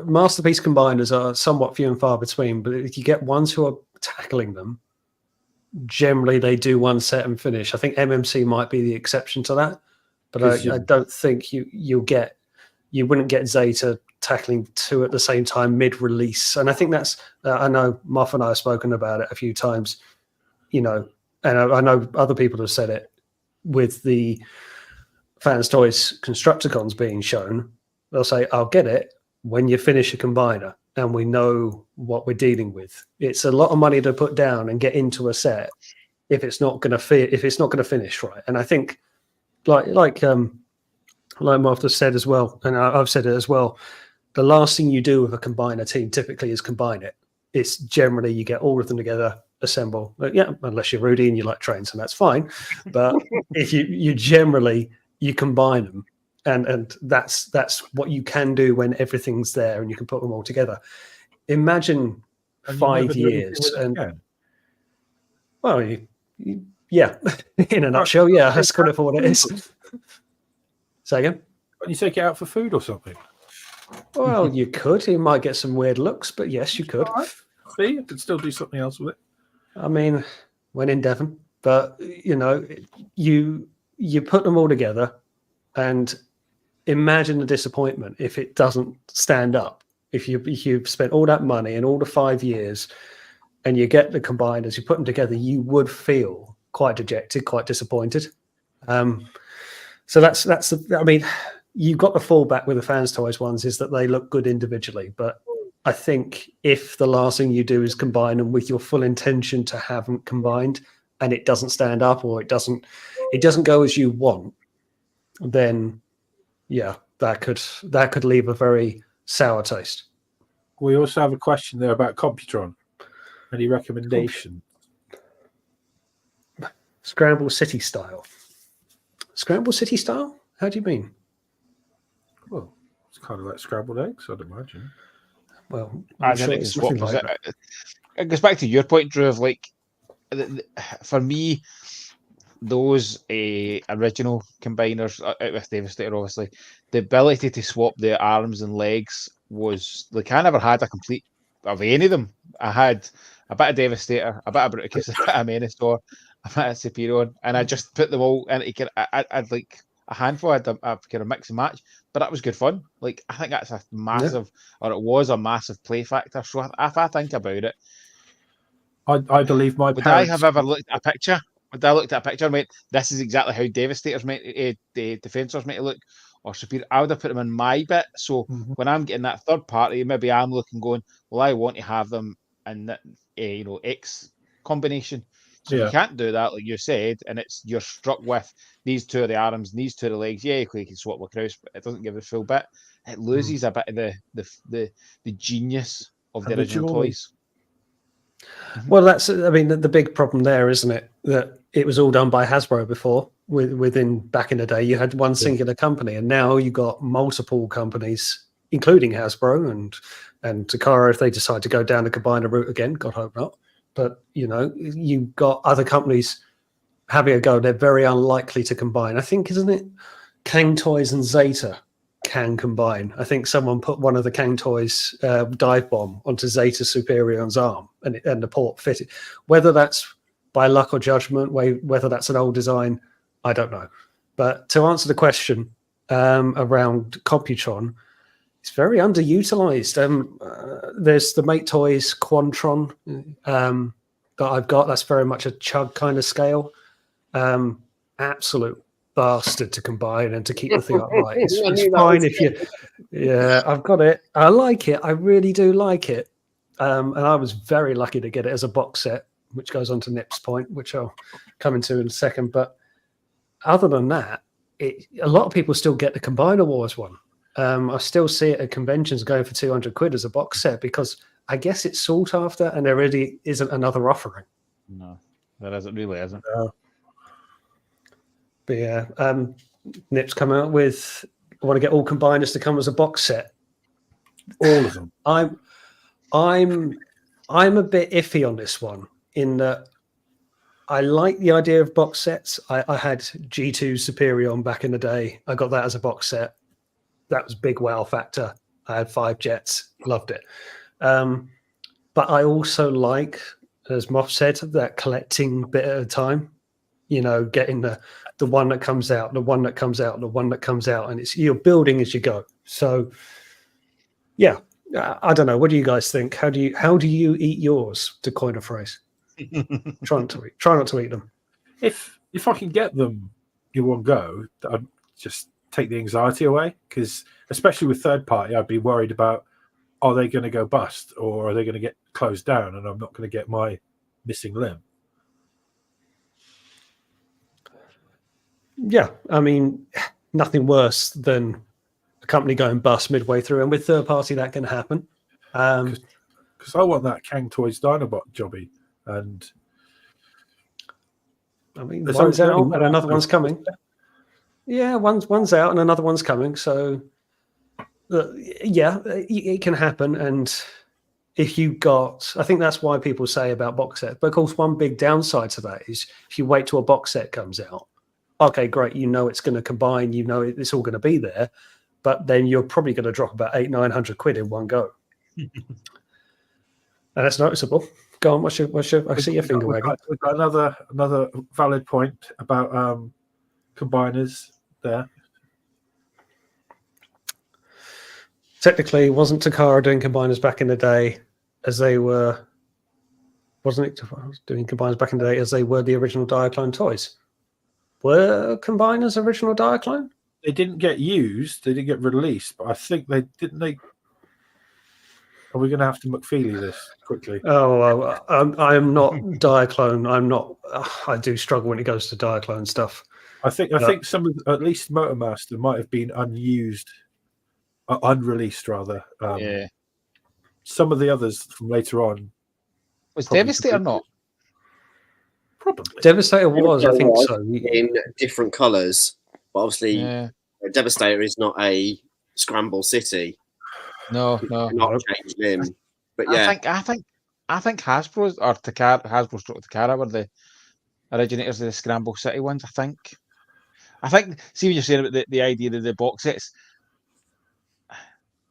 Masterpiece combiners are somewhat few and far between, but if you get ones who are tackling them, generally they do one set and finish. I think MMC might be the exception to that, but I don't think you wouldn't get Zeta tackling two at the same time mid-release. And I think that's I know Moff and I have spoken about it a few times, you know, and I know other people have said it with the Fans Toys Constructicons being shown. They'll say, "I'll get it when you finish a combiner and we know what we're dealing with." It's a lot of money to put down and get into a set if it's not going to finish right. And I think like Martha said as well, and I've said it as well, the last thing you do with a combiner team typically is combine it. It's generally you get all of them together, assemble. Unless you're Rudy and you like trains, and that's fine. But if you generally you combine them. And that's what you can do when everything's there and you can put them all together. Imagine 5 years and yeah, in a nutshell, yeah, that's kind of what it is. Say again? Can you take it out for food or something? Well, you could. You might get some weird looks, but yes, you could. Right. See, you could still do something else with it. I mean, when in Devon, but you know, you put them all together and imagine the disappointment if it doesn't stand up. If you've spent all that money and all the 5 years and you get the combiners, you put them together, you would feel quite dejected, quite disappointed. So that's I mean, you've got the fallback with the Fans Toys ones is that they look good individually, but I think if the last thing you do is combine them with your full intention to have them combined and it doesn't stand up or it doesn't go as you want, then yeah, that could leave a very sour taste. We also have a question there about Computron. Any recommendation? Scramble City style. Scramble City style? How do you mean? Well, it's kind of like scrambled eggs, I'd imagine. Well, I think it's nothing like that. It goes back to your point, Drew, of like, for me, those original combiners out with Devastator, obviously, the ability to swap the arms and legs was like I never had a complete of any of them. I had a bit of Devastator, a bit of Bruticus, a bit of Menasor, a bit of Superior, and I just put them all in. I'd like a handful. I'd kind of mix and match, but that was good fun. Like I think that's a massive, or it was a massive play factor. So if I think about it, I believe my would parents... I have ever looked at a picture? Would I looked at a picture and went, "This is exactly how Devastators the Defensors might look," or Superior? I would have put them in my bit. So when I'm getting that third party, maybe I'm looking, going, "Well, I want to have them in that, X combination." So Yeah. you can't do that, like you said, and you're struck with these two are the arms and these two are the legs. Yeah, you can swap across, but it doesn't give a full bit. It loses a bit of the genius of the And the original joy. toys. Well, I mean, the big problem there, isn't it? That it was all done by Hasbro before. Within back in the day, you had one singular company, and now you got multiple companies, including Hasbro and Takara, if they decide to go down the combiner route again. God hope not. But you've got other companies having a go. They're very unlikely to combine. I think, isn't it? Kang Toys and Zeta can combine. I think someone put one of the Kang Toys dive bomb onto Zeta Superion's arm, and the port fitted. Whether that's by luck or judgment, whether that's an old design, I don't know. But to answer the question around Computron, it's very underutilized. There's the Mate Toys Quantron that I've got. That's very much a chug kind of scale. Absolute bastard to combine and to keep the thing upright. It's fine if you. Yeah, I've got it. I like it. I really do like it. And I was very lucky to get it as a box set, which goes on to Nip's point, which I'll come into in a second. But other than that, a lot of people still get the Combiner Wars one. I still see it at conventions going for 200 quid as a box set because I guess it's sought after and there really isn't another offering. No, there isn't, really isn't. But yeah, Nip's come out with, I want to get all combiners to come as a box set. All of them. I'm a bit iffy on this one in that I like the idea of box sets. I had G2 Superion back in the day. I got that as a box set. That was big wow factor. I had 5 jets, loved it. But I also like, as Moff said, that collecting bit at a time. Getting the one that comes out, the one that comes out, the one that comes out, and you're building as you go. So, yeah, I don't know. What do you guys think? How do you eat yours? To coin a phrase, try not to eat them. If I can get them in one go, I'd just take the anxiety away. Because especially with third party, I'd be worried about, are they going to go bust or are they going to get closed down, and I'm not going to get my missing limb. Yeah, I mean, nothing worse than a company going bust midway through, and with third party that can happen. Because I want that Kang Toys Dinobot jobby, and I mean, one's out and another one's coming. Yeah, one's out and another one's coming. So, yeah, it can happen. And if you got, I think that's why people say about box sets. But of course, one big downside to that is if you wait till a box set comes out, okay, great, it's going to combine, it's all going to be there, but then you're probably going to drop about 800-900 quid in one go. And that's noticeable. Go on, what's your I see your finger wagging. We've got another valid point about combiners there. Technically, wasn't Takara doing combiners back in the day as they were, wasn't it doing combiners back in the day as they were the original Diaclone toys? Were combiners original Diaclone? They didn't get used. They didn't get released, but I think they didn't. Are we going to have to McFeely this quickly? Oh, I'm not Diaclone. I'm not. I do struggle when it goes to Diaclone stuff. I think some of, at least Motormaster, might have been unused, unreleased rather. Yeah. Some of the others from later on. Was Devastator not? Probably. Devastator was, I think so. In different colours. But obviously, Devastator is not a scramble city. No. Not change limb. But yeah. I think Hasbro or Takara were the originators of the Scramble City ones, I think. See when you're saying about the idea of the box sets,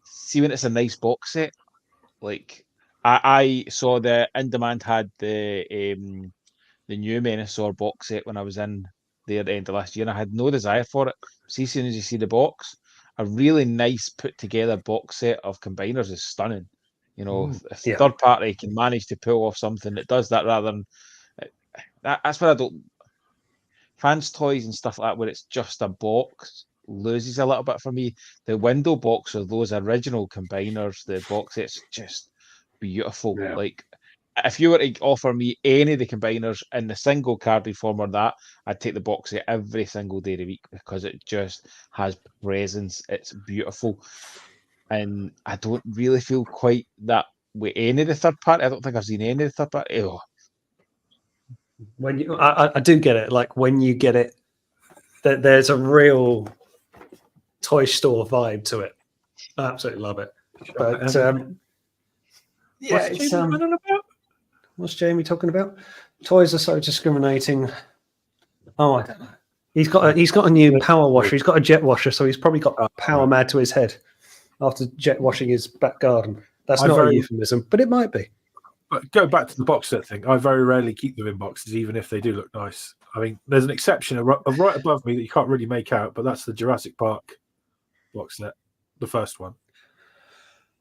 see when it's a nice box set, like I saw the In Demand had the new Menasor box set when I was in there at the end of last year, and I had no desire for it. See, as soon as you see the box, a really nice put together box set of combiners is stunning. If third party can manage to pull off something that does that rather than that's what I don't. Fans toys and stuff like that, where it's just a box, loses a little bit for me. The window box of those original combiners, the box set's just beautiful. Yeah. Like if you were to offer me any of the combiners in the single carded form or that, I'd take the box set every single day of the week because it just has presence. It's beautiful. And I don't really feel quite that with any of the third party. I don't think I've seen any of the third party. Oh, When you, I do get it. Like when you get it, there's a real toy store vibe to it. I absolutely love it. But yeah, What's it's Jamie Lennon about? what's Jamie talking about? Toys are so discriminating. Oh, I don't know. He's got a new power washer. He's got a jet washer, so he's probably got power mad to his head after jet washing his back garden. That's not a euphemism, but it might be. But go back to the box set thing. I very rarely keep them in boxes, even if they do look nice. I mean, there's an exception right above me that you can't really make out, but that's the Jurassic Park box set, the first one.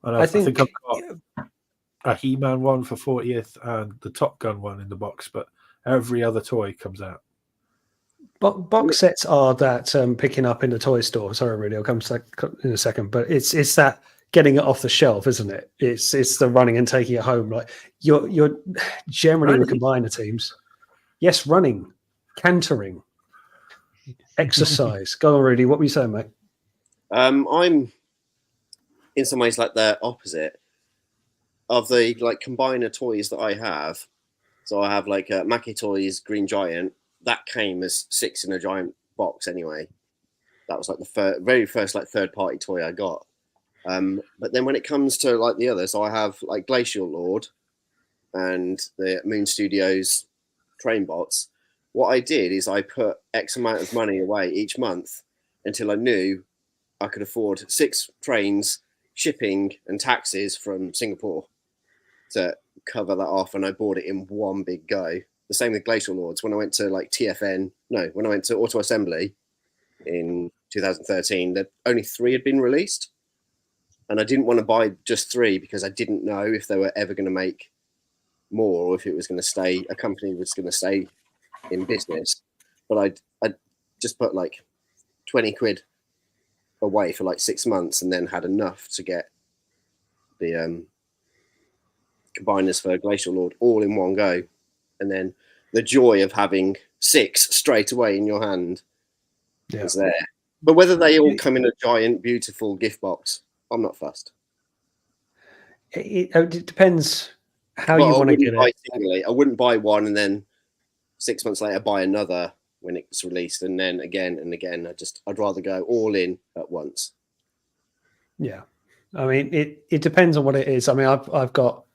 And I think I've got a He-Man one for 40th and the Top Gun one in the box, but every other toy comes out. But box sets are that picking up in the toy store. Sorry, Rudy, I'll come to that in a second. But it's that getting it off the shelf, isn't it? It's the running and taking it home. Like you're generally with combiner teams. Yes, running, cantering, exercise. Go on, Rudy. What were you saying, mate? I'm in some ways like the opposite of the like combiner toys that I have. So I have like Mackie Toys Green Giant. That came as 6 in a giant box anyway. That was like the very first like third party toy I got. But then when it comes to like the others, so I have like Glacial Lord and the Moon Studios train bots. What I did is I put X amount of money away each month until I knew I could afford 6 trains, shipping and taxes from Singapore to cover that off. And I bought it in one big go. The same with Glacial Lords. When I went to like when I went to Auto Assembly in 2013, that only 3 had been released. And I didn't want to buy just 3 because I didn't know if they were ever going to make more or if it was going to stay, a company was going to stay in business. But I just put like 20 quid away for like 6 months and then had enough to get the combiners for Glacial Lord all in one go. And then the joy of having 6 straight away in your hand is there. But whether they all come in a giant, beautiful gift box, I'm not fussed. It depends how you want to get it. Singly. I wouldn't buy one and then 6 months later buy another when it's released, and then again and again. I'd rather go all in at once. Yeah, I mean it depends on what it is. I mean I've got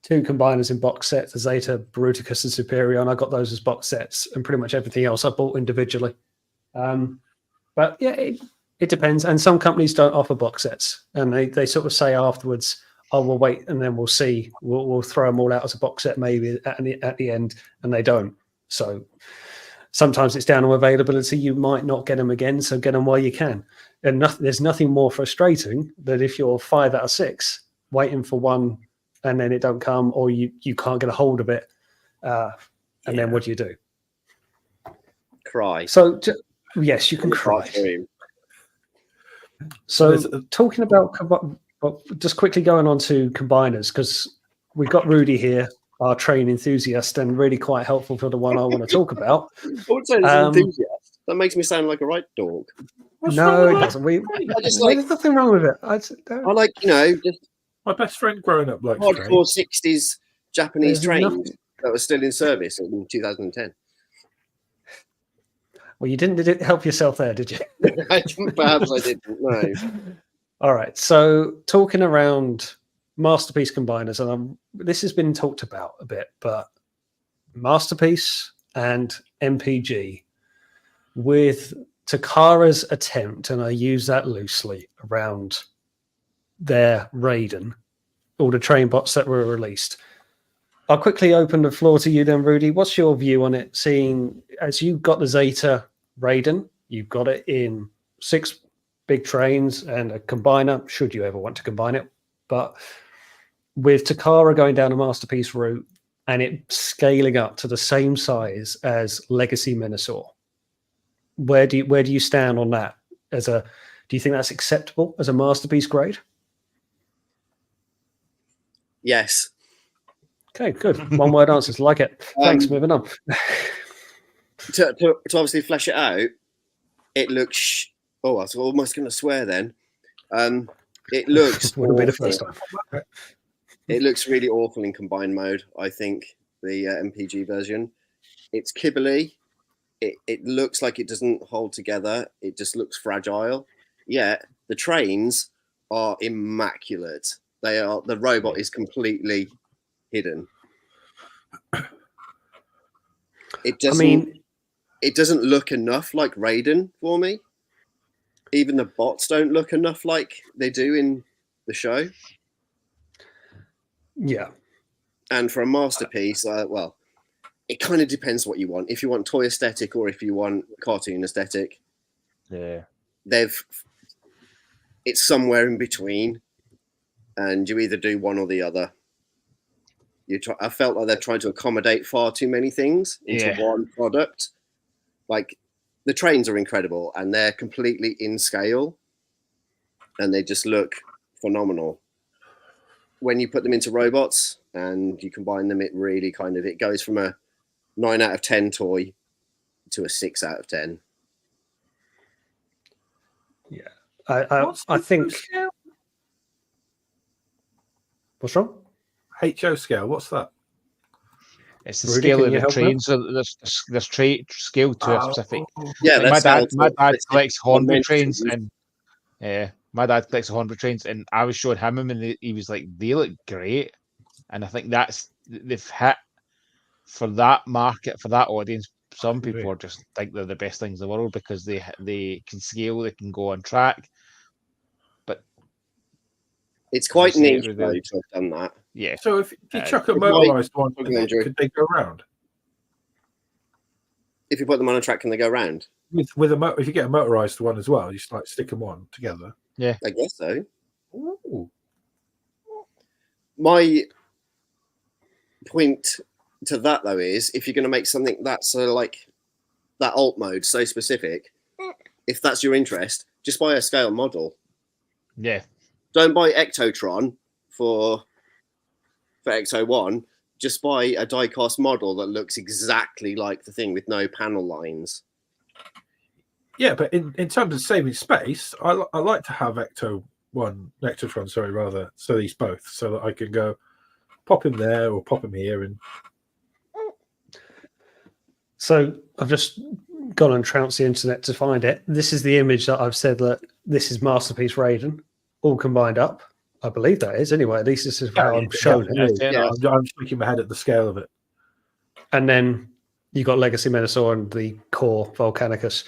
2 combiners in box sets: the Zeta, Bruticus, and Superior, and I got those as box sets, and pretty much everything else I bought individually. But yeah, it depends. And some companies don't offer box sets, and they sort of say afterwards, "Oh, we'll wait, and then we'll see. We'll throw them all out as a box set maybe at the end," and they don't. So sometimes it's down to availability. You might not get them again, so get them while you can. And there's nothing more frustrating than if you're 5 out of 6 waiting for one, and then it don't come, or you can't get a hold of it, and then what do you do? Cry. So yes, you can cry. So talking about, just quickly going on to combiners, because we've got Rudy here, our train enthusiast, and really quite helpful for the one I want to talk about. I would say enthusiast. That makes me sound like a right dog. No, it doesn't. There's nothing wrong with it. I like, just my best friend growing up like hardcore 60s Japanese trains that was still in service in 2010. Well, you didn't help yourself there, did you? Perhaps I didn't. No. All right. So talking around Masterpiece combiners, and this has been talked about a bit, but Masterpiece and MPG with Takara's attempt, and I use that loosely, around their Raiden, all the train bots that were released. I'll quickly open the floor to you then, Rudy. What's your view on it? Seeing as you got the Zeta Raiden, you've got it in 6 big trains and a combiner, should you ever want to combine it. But with Takara going down a Masterpiece route and it scaling up to the same size as Legacy Minosaur, where do you stand on that? Do you think that's acceptable as a Masterpiece grade? Yes. Okay, good. One word answers. Like it. Thanks. Moving on. To obviously flesh it out, it looks. Oh, I was almost going to swear then. It looks. Wouldn't be the awful. first time. It looks really awful in combined mode. I think the MPG version. It's kibbly. It looks like it doesn't hold together. It just looks fragile. Yet the trains are immaculate. The robot is completely hidden. It doesn't look enough like Raiden for me. Even the bots don't look enough like they do in the show. Yeah. And for a masterpiece, well, it kind of depends what you want. If you want toy aesthetic or if you want cartoon aesthetic, Yeah. It's somewhere in between, and you either do one or the other. I felt like they're trying to accommodate far too many things into one product. Like the trains are incredible and they're completely in scale, and they just look phenomenal. When you put them into robots and you combine them, it really it goes from a 9 out of 10 toy to a 6 out of 10. Yeah. I think. What's wrong? HO scale. What's that? It's the Rudy, scale can of you the help trains. So there's scale to a specific. Yeah, Like that's my dad collects Hornby trains, dimensions. and my dad collects Hornby trains, and I was showing him and he was like, they look great, and I think they've hit for that market, for that audience. Some people just think they're the best things in the world because they can scale, they can go on track. But It's quite say neat it though really- to have done that. Yeah. So if you chuck a It motorized one, might- could they go around? If you put them on a track, can they go round? With if you get a motorized one as well, you just like stick them on together. I guess so. Ooh. My point to that though is, if you're going to make something that's like that alt mode so specific, if that's your interest, just buy a scale model. Yeah. Don't buy Ectotron for Ecto 1. Just buy a die-cast model that looks exactly like the thing with no panel lines. Yeah, but in terms of saving space, I like to have Ectotron, so these both, so that I can go pop him there or pop him here. And So I've just gone and trounced the internet to find it. This is the image that I've said that this is Masterpiece Raiden, all combined up. I believe that is. Anyway, at least this is how I'm shown it. Yeah. I'm shaking my head at the scale of it. And then you got Legacy Menosaur and the core Volcanicus.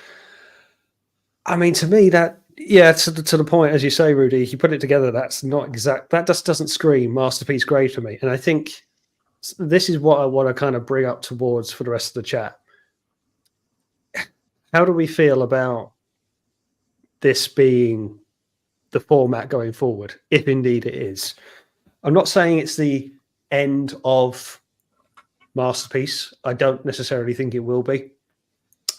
I mean, to me, to the point, as you say, Rudy, you put it together, that's not exact. That just doesn't scream Masterpiece grade for me. And I think this is what I want to kind of bring up towards for the rest of the chat. How do we feel about this being the format going forward, if indeed it is? I'm not saying it's the end of Masterpiece. I don't necessarily think it will be.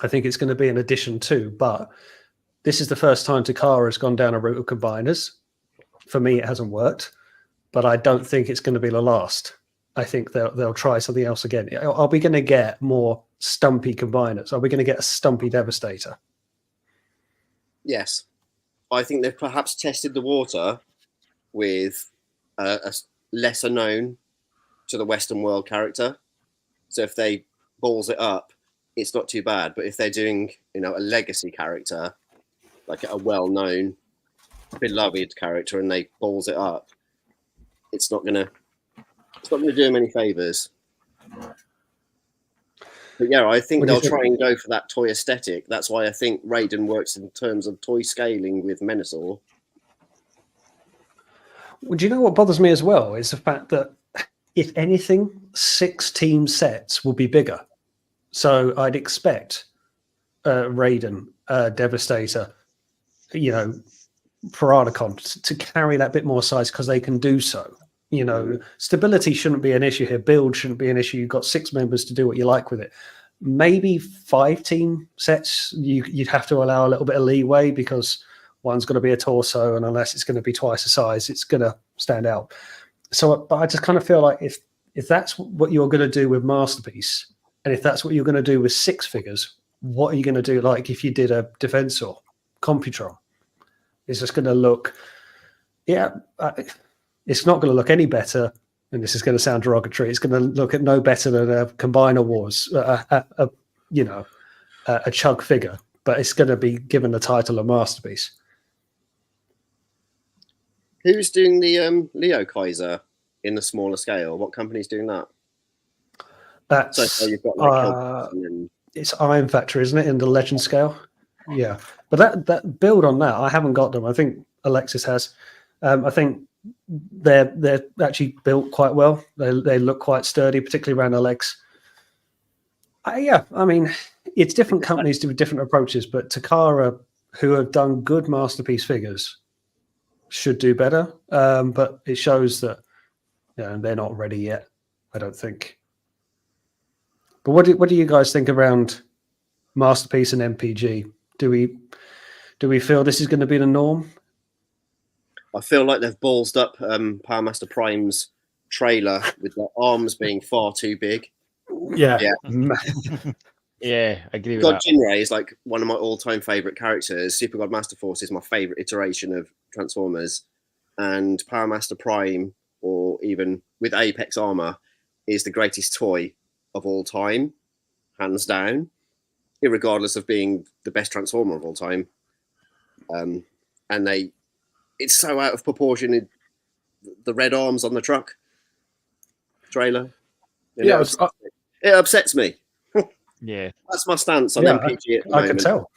I think it's going to be an addition too, but this is the first time Takara has gone down a route of combiners. For me, it hasn't worked, but I don't think it's going to be the last. I think they'll try something else again. Are we going to get more stumpy combiners? Are we going to get a stumpy Devastator? Yes. I think they've perhaps tested the water with a lesser known to the Western world character. So if they balls it up, it's not too bad. But if they're doing, a legacy character, like a well-known, beloved character, and they balls it up, it's not gonna do them any favors. But yeah, I think they'll try and go for that toy aesthetic. That's why I think Raiden works in terms of toy scaling with Menosaur. Well, do you know what bothers me as well is the fact that, if anything, 6 team sets will be bigger. So I'd expect Raiden, Devastator, Piranacon to carry that bit more size because they can do so. Stability shouldn't be an issue here. Build shouldn't be an issue. You've got 6 members to do what you like with it. Maybe 5 team sets, you'd have to allow a little bit of leeway because one's going to be a torso, and unless it's going to be twice the size, it's going to stand out. So, but I just kind of feel like if if that's what you're going to do with Masterpiece, and if that's what you're going to do with 6 figures, what are you going to do? Like if you did a Defensor, Computron, it's just going to look, it's not going to look any better. And this is going to sound derogatory. It's going to look at no better than a Combiner Wars, a chug figure, but it's going to be given the title of Masterpiece. Who's doing the Leo Kaiser in the smaller scale? What company's doing that? That's So you've got like and it's Iron Factory, isn't it, in the Legend scale? Yeah, but that build on that, I haven't got them. I think Alexis has. I think they're actually built quite well. They look quite sturdy, particularly around the legs. I mean, it's different companies do different approaches, but Takara, who have done good Masterpiece figures, should do better. But it shows that they're not ready yet, I don't think. But what do you guys think around Masterpiece and MPG? Do we feel this is going to be the norm? I feel like they've ballsed up Powermaster Prime's trailer with their arms being far too big. Yeah. Yeah, I agree with God that. Jinray is like one of my all-time favorite characters. Super God Master Force is my favorite iteration of Transformers, and Powermaster Prime, or even with Apex armor, is the greatest toy of all time, hands down, irregardless of being the best Transformer of all time. And it's so out of proportion. The red arms on the truck trailer. It upsets me. Yeah, That's my stance on MPG at the moment. Can tell.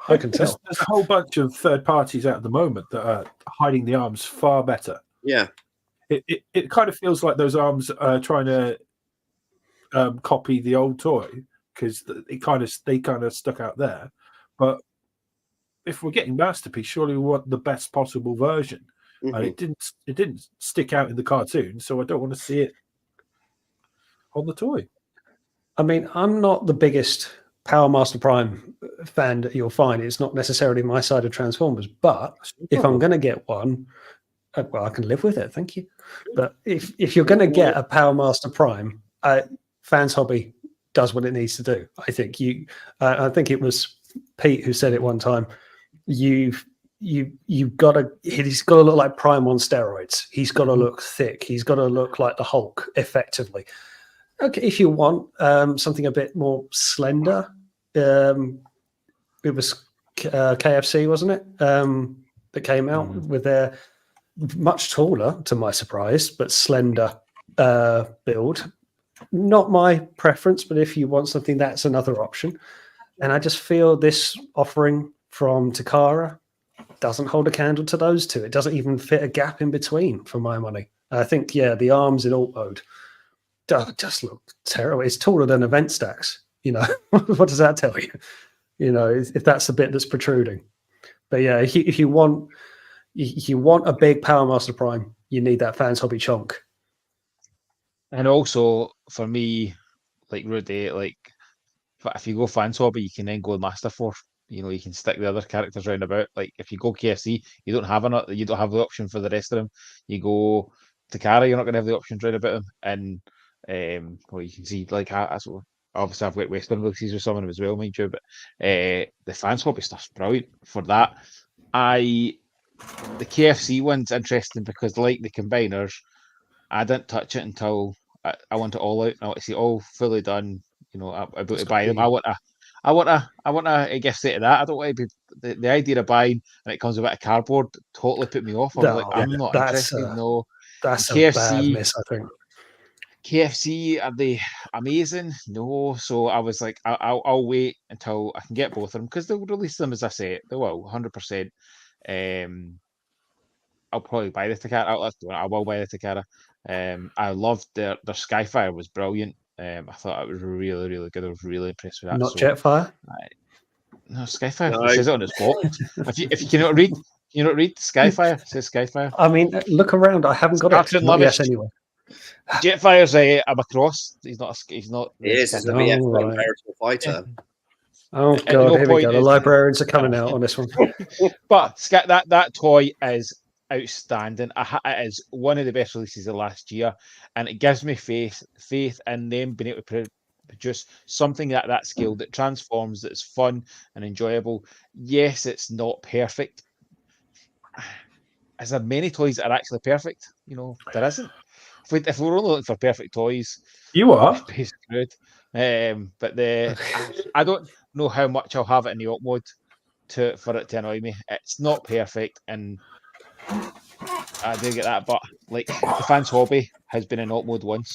I can tell. There's a whole bunch of third parties out at the moment that are hiding the arms far better. Yeah. It kind of feels like those arms are trying to copy the old toy because they kind of stuck out there. But if we're getting Masterpiece, surely we want the best possible version. Mm-hmm. And it didn't stick out in the cartoon, so I don't want to see it on the toy. I mean, I'm not the biggest Power Master Prime fan that you'll find. It's not necessarily my side of Transformers, but if I'm going to get one, well, I can live with it. Thank you. But if you're going to get a Power Master Prime, Fans Hobby does what it needs to do. I think I think it was Pete who said it one time. He's got to look like Prime on steroids. He's got to look thick. He's got to look like the Hulk effectively. Okay, if you want something a bit more slender, it was KFC, wasn't it? That came out with their much taller, to my surprise, but slender build. Not my preference, but if you want something, that's another option. And I just feel this offering from Takara doesn't hold a candle to those two. It doesn't even fit a gap in between for my money. I think, the arms in alt mode just look terrible. It's taller than event stacks. What does that tell you? If that's the bit that's protruding. But yeah, if you want a big Power Master Prime, you need that Fans Hobby chunk. And also for me, like Rudy, like if you go Fans Hobby, you can then go Master Force. You can stick the other characters round about. Like if you go KFC, you don't have the option for the rest of them. You go Takara, you're not going to have the options round about them. And you can see like obviously I've got Western releases with some of them as well, mind you. But the Fans Hobby stuff's brilliant for that. The KFC one's interesting because like the combiners, I didn't touch it until I want it all out. I want to see it all fully done. I'm about to buy them. I want a gift set of that. I don't want to be the idea of buying and it comes with a cardboard totally put me off. I'm not interested. No, That's KFC, a bad miss, I think. KFC, are they amazing? No. So I was like, I'll wait until I can get both of them because they'll release them as I say. They will 100%. I'll probably buy the Takara. I will buy the Takara. I loved their Skyfire was brilliant. I thought it was really, really good. I was really impressed with that. Not Jetfire? No, Skyfire. No. It says it on its box. if you cannot read, Skyfire. It says Skyfire. I mean, look around. I haven't got Captain it. Not Lavish. yet, anyway. Jetfire's a Macross. He's not. It is. It's a VF veritable fighter. Oh god, here we go. The librarians are coming out on this one. But that toy is outstanding. It is one of the best releases of last year, and it gives me faith in them being able to produce something at that scale that transforms, that's fun and enjoyable. Yes, it's not perfect. Is there many toys that are actually perfect? There isn't. If we were only looking for perfect toys, You are. we'd be screwed. But I don't know how much I'll have it in the op mode for it to annoy me. It's not perfect, and I do get that. But like the fans' hobby has been in op mode once,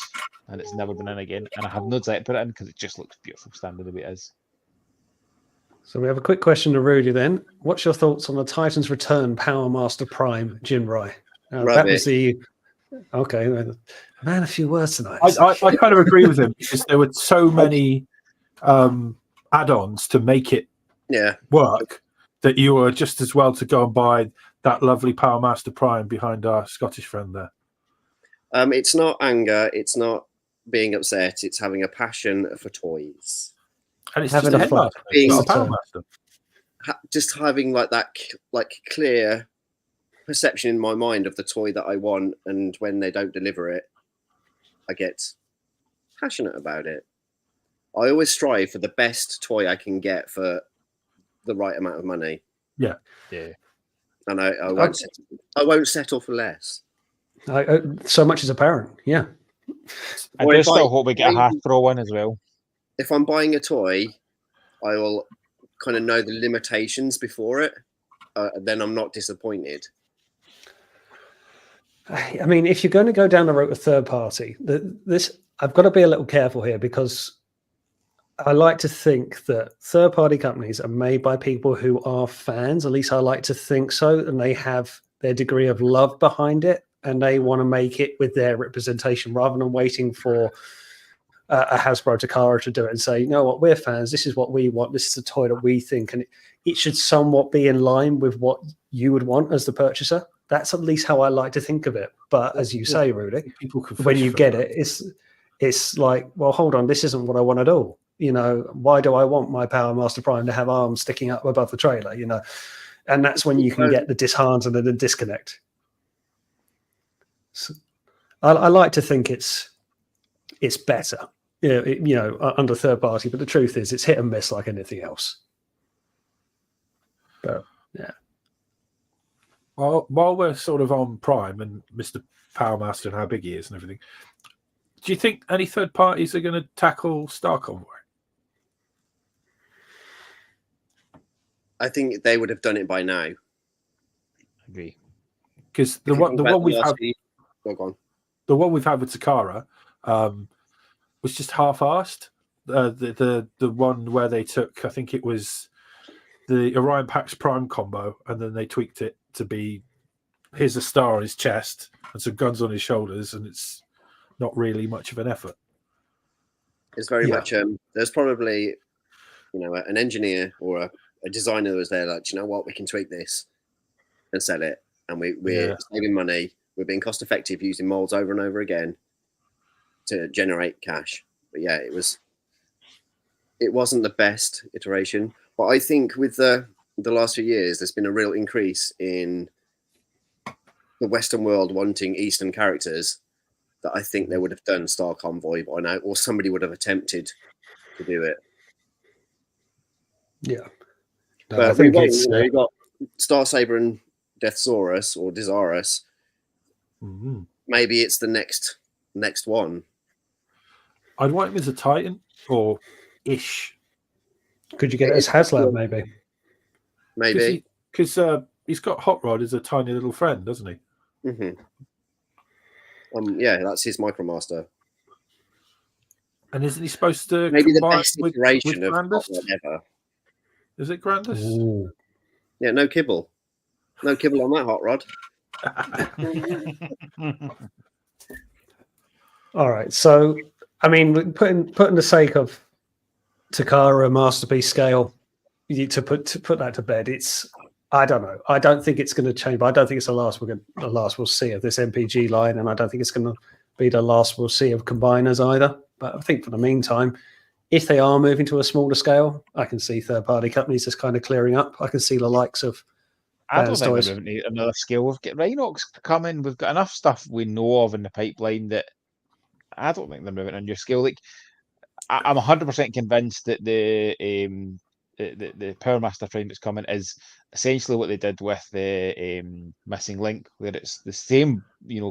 and it's never been in again. And I have no desire to put it in because it just looks beautiful standing the way it is. So we have a quick question to Rudy then. What's your thoughts on the Titans Return Power Master Prime Jinrai? That was the... Okay, man, a few words tonight. I kind of agree with him because there were so many add-ons to make it work that you were just as well to go and buy that lovely Power Master Prime behind our Scottish friend there. It's not anger. It's not being upset. It's having a passion for toys. And it's having just a fun. Not a Power Master. Just having like that, like clear perception in my mind of the toy that I want, and when they don't deliver it, I get passionate about it. I always strive for the best toy I can get for the right amount of money. Yeah. And I won't settle for less. So much is apparent. Yeah. I do still hope we get a Hasbro one as well. If I'm buying a toy, I will kind of know the limitations before it. Then I'm not disappointed. I mean, if you're going to go down the road of third party, I've got to be a little careful here, because I like to think that third party companies are made by people who are fans. At least I like to think so. And they have their degree of love behind it, and they want to make it with their representation rather than waiting for a Hasbro Takara to do it and say, you know what, we're fans. This is what we want. This is the toy that we think. And it should somewhat be in line with what you would want as the purchaser. That's at least how I like to think of it. But as you say, Rudy, when you get it, it's like, well, hold on, this isn't what I want at all. Why do I want my Power Master Prime to have arms sticking up above the trailer? And that's when you can get the disheartened and the disconnect. So I like to think it's better, under third party. But the truth is, it's hit and miss like anything else. But yeah. Well, while we're sort of on Prime and Mr. Power Master and how big he is and everything, do you think any third parties are going to tackle Star Convoy? I think they would have done it by now. Agree. Because the one we've had with Takara was just half-assed. The one where they took, I think it was the Orion Pax Prime combo, and then they tweaked it to be, here's a star on his chest and some guns on his shoulders, and it's not really much of an effort. It's very much there's probably an engineer or a designer that was there like, you know what, we can tweak this and sell it, and we're saving money, we're being cost effective using molds over and over again to generate cash. But yeah, it wasn't the best iteration, but I think with the last few years there's been a real increase in the Western world wanting Eastern characters, that I think they would have done Star Convoy by now, or somebody would have attempted to do it. Yeah. No, but I think you've got Star Saber and Deathsaurus or Desirus. Mm-hmm. Maybe it's the next one. I'd want him as a Titan or ish. Could you get it as HasLab, maybe? Maybe. Because he's got Hot Rod as a tiny little friend, doesn't he? Mm-hmm. Yeah, that's his Micromaster. And isn't he supposed to maybe the combine best with iteration of Grandus? Hot Rod ever? Is it Grandus? Ooh. Yeah, no kibble. No kibble on that Hot Rod. All right. So, I mean, putting the sake of Takara Masterpiece scale, to put that to bed, I don't know. I don't think it's going to change, but I don't think it's the last we'll see of this MPG line, and I don't think it's going to be the last we'll see of combiners either. But I think for the meantime, if they are moving to a smaller scale, I can see third-party companies just kind of clearing up. I can see the likes of I don't fans' think toys. we're moving to another scale. We've got Rhinox coming. We've got enough stuff we know of in the pipeline that I don't think they're moving to a new scale. Like I'm 100% convinced that the Power Master frame that's coming is essentially what they did with the Missing Link, where it's the same,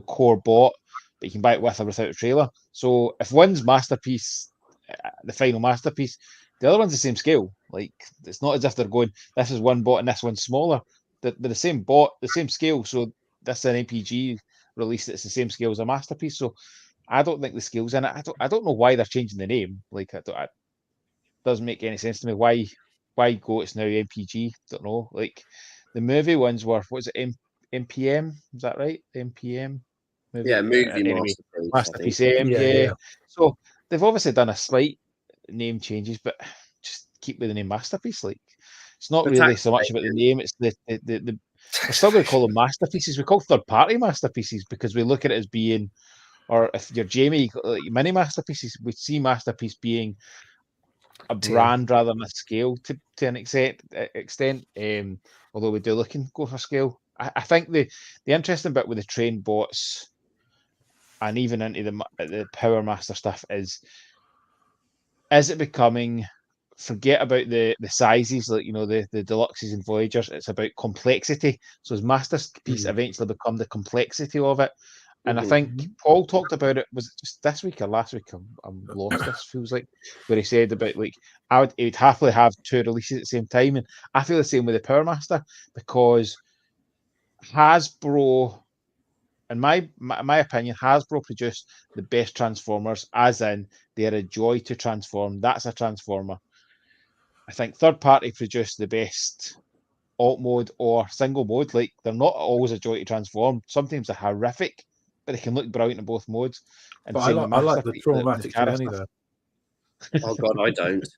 core bot, but you can buy it with or without a trailer. So if one's masterpiece, the final masterpiece, the other one's the same scale. Like it's not as if they're going, this is one bot and this one's smaller. They're the same bot, the same scale. So this is an APG release that's the same scale as a masterpiece. So I don't think the skills in it. I don't know why they're changing the name. Like it doesn't make any sense to me. Why go? It's now MPG. Don't know. Like the movie ones were. What is it? MPM? Is that right? MPM. Movie, anyway, masterpiece. Masterpiece M. Yeah. So they've obviously done a slight name changes, but just keep with the name Masterpiece. Like it's not But really so much about the name. It's the we're still going to call them masterpieces. We call third-party masterpieces because we look at it as being, or if you're Jamie, like mini masterpieces, we see masterpiece being a brand rather than a scale to an extent. Although we do look and go for scale. I think the interesting bit with the train bots and even into the Power Master stuff is it becoming, forget about the sizes, like the deluxes and Voyagers. It's about complexity. So as Masterpiece eventually become the complexity of it. And I think Paul talked about it, was it just this week or last week? I'm lost. This feels like where he said about like he would happily have two releases at the same time, and I feel the same with the Power Master because Hasbro, in my opinion, Hasbro produced the best Transformers, as in they're a joy to transform. That's a Transformer. I think third party produced the best alt mode or single mode. Like they're not always a joy to transform. Sometimes they're horrific, but they can look brilliant in both modes. And But I like the traumatic journey there. Oh God, I don't.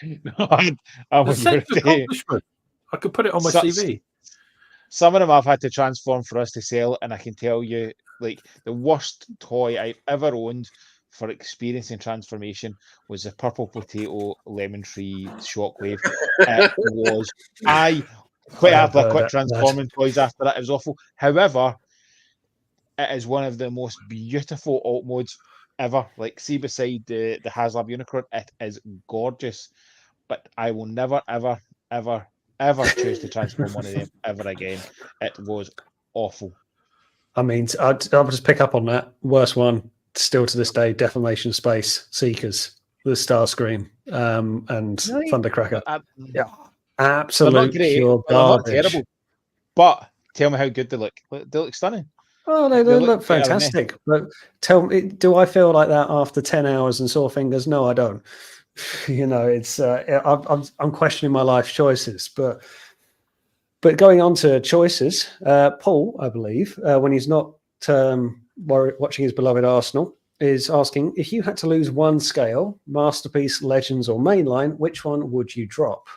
No, I'm The with sense of you. accomplishment. I could put it on my CV. Some of them I've had to transform for us to sell, and I can tell you, like the worst toy I've ever owned for experiencing transformation was the Purple Potato Lemon Tree Shockwave. It was I quite happily quit transforming toys after that. It was awful. However, it is one of the most beautiful alt modes ever. Like, see beside the HasLab Unicorn, it is gorgeous. But I will never, ever, ever, ever choose to transform one of them ever again. It was awful. I mean, I'll just pick up on that. Worst one, still to this day, Defamation Space Seekers, the Starscream, and Thundercracker. Yeah, absolute pure garbage. They're not terrible, but tell me how good they look. They look stunning. Oh, they look fantastic. But tell me, do I feel like that after 10 hours and sore fingers? No, I don't. It's I'm questioning my life choices. But going on to choices, Paul, I believe, when he's not watching his beloved Arsenal, is asking, if you had to lose one scale, Masterpiece, Legends, or Mainline, which one would you drop?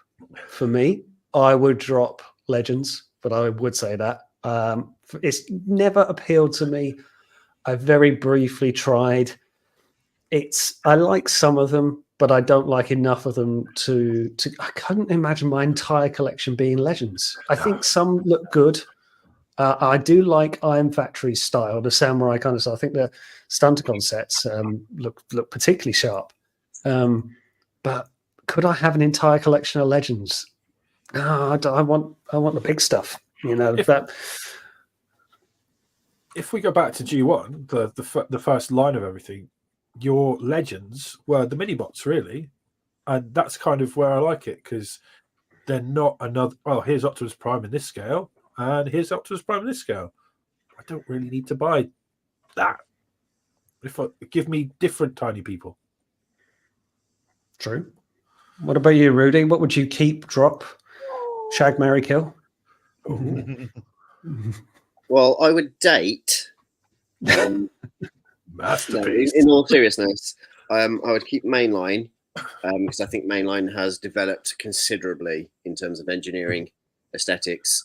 For me, I would drop Legends, but I would say that. It's never appealed to me. I very briefly tried. I like some of them, but I don't like enough of them to I couldn't imagine my entire collection being Legends. I think some look good. I do like Iron Factory's style, the samurai kind of style. I think the Stunticon sets look particularly sharp. But could I have an entire collection of Legends? No, I want the big stuff. If we go back to G1, the first line of everything, your Legends were the mini bots, really, and that's kind of where I like it because they're not another. Well, here's Optimus Prime in this scale, and here's Optimus Prime in this scale. I don't really need to buy that. Give me different tiny people. True. What about you, Rudy? What would you keep, drop, shag, marry, kill? Well, I would date. Masterpiece. In all seriousness, I would keep Mainline because I think Mainline has developed considerably in terms of engineering, aesthetics,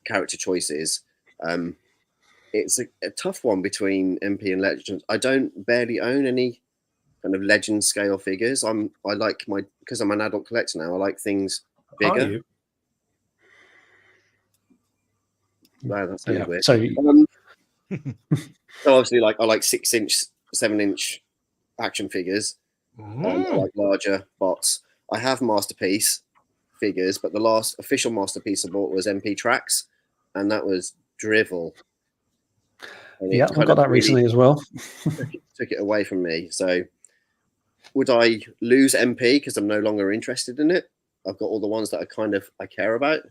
character choices. It's a tough one between MP and Legends. I barely own any kind of Legend scale figures. Because I'm an adult collector now. I like things bigger. Wow, that's really weird. So So obviously, like I like 6-inch, 7-inch action figures. I like larger bots. I have Masterpiece figures, but the last official Masterpiece I bought was MP Tracks, and that was drivel. And yeah, I got that recently as well. took it away from me. So would I lose MP because I'm no longer interested in it? I've got all the ones that I care about.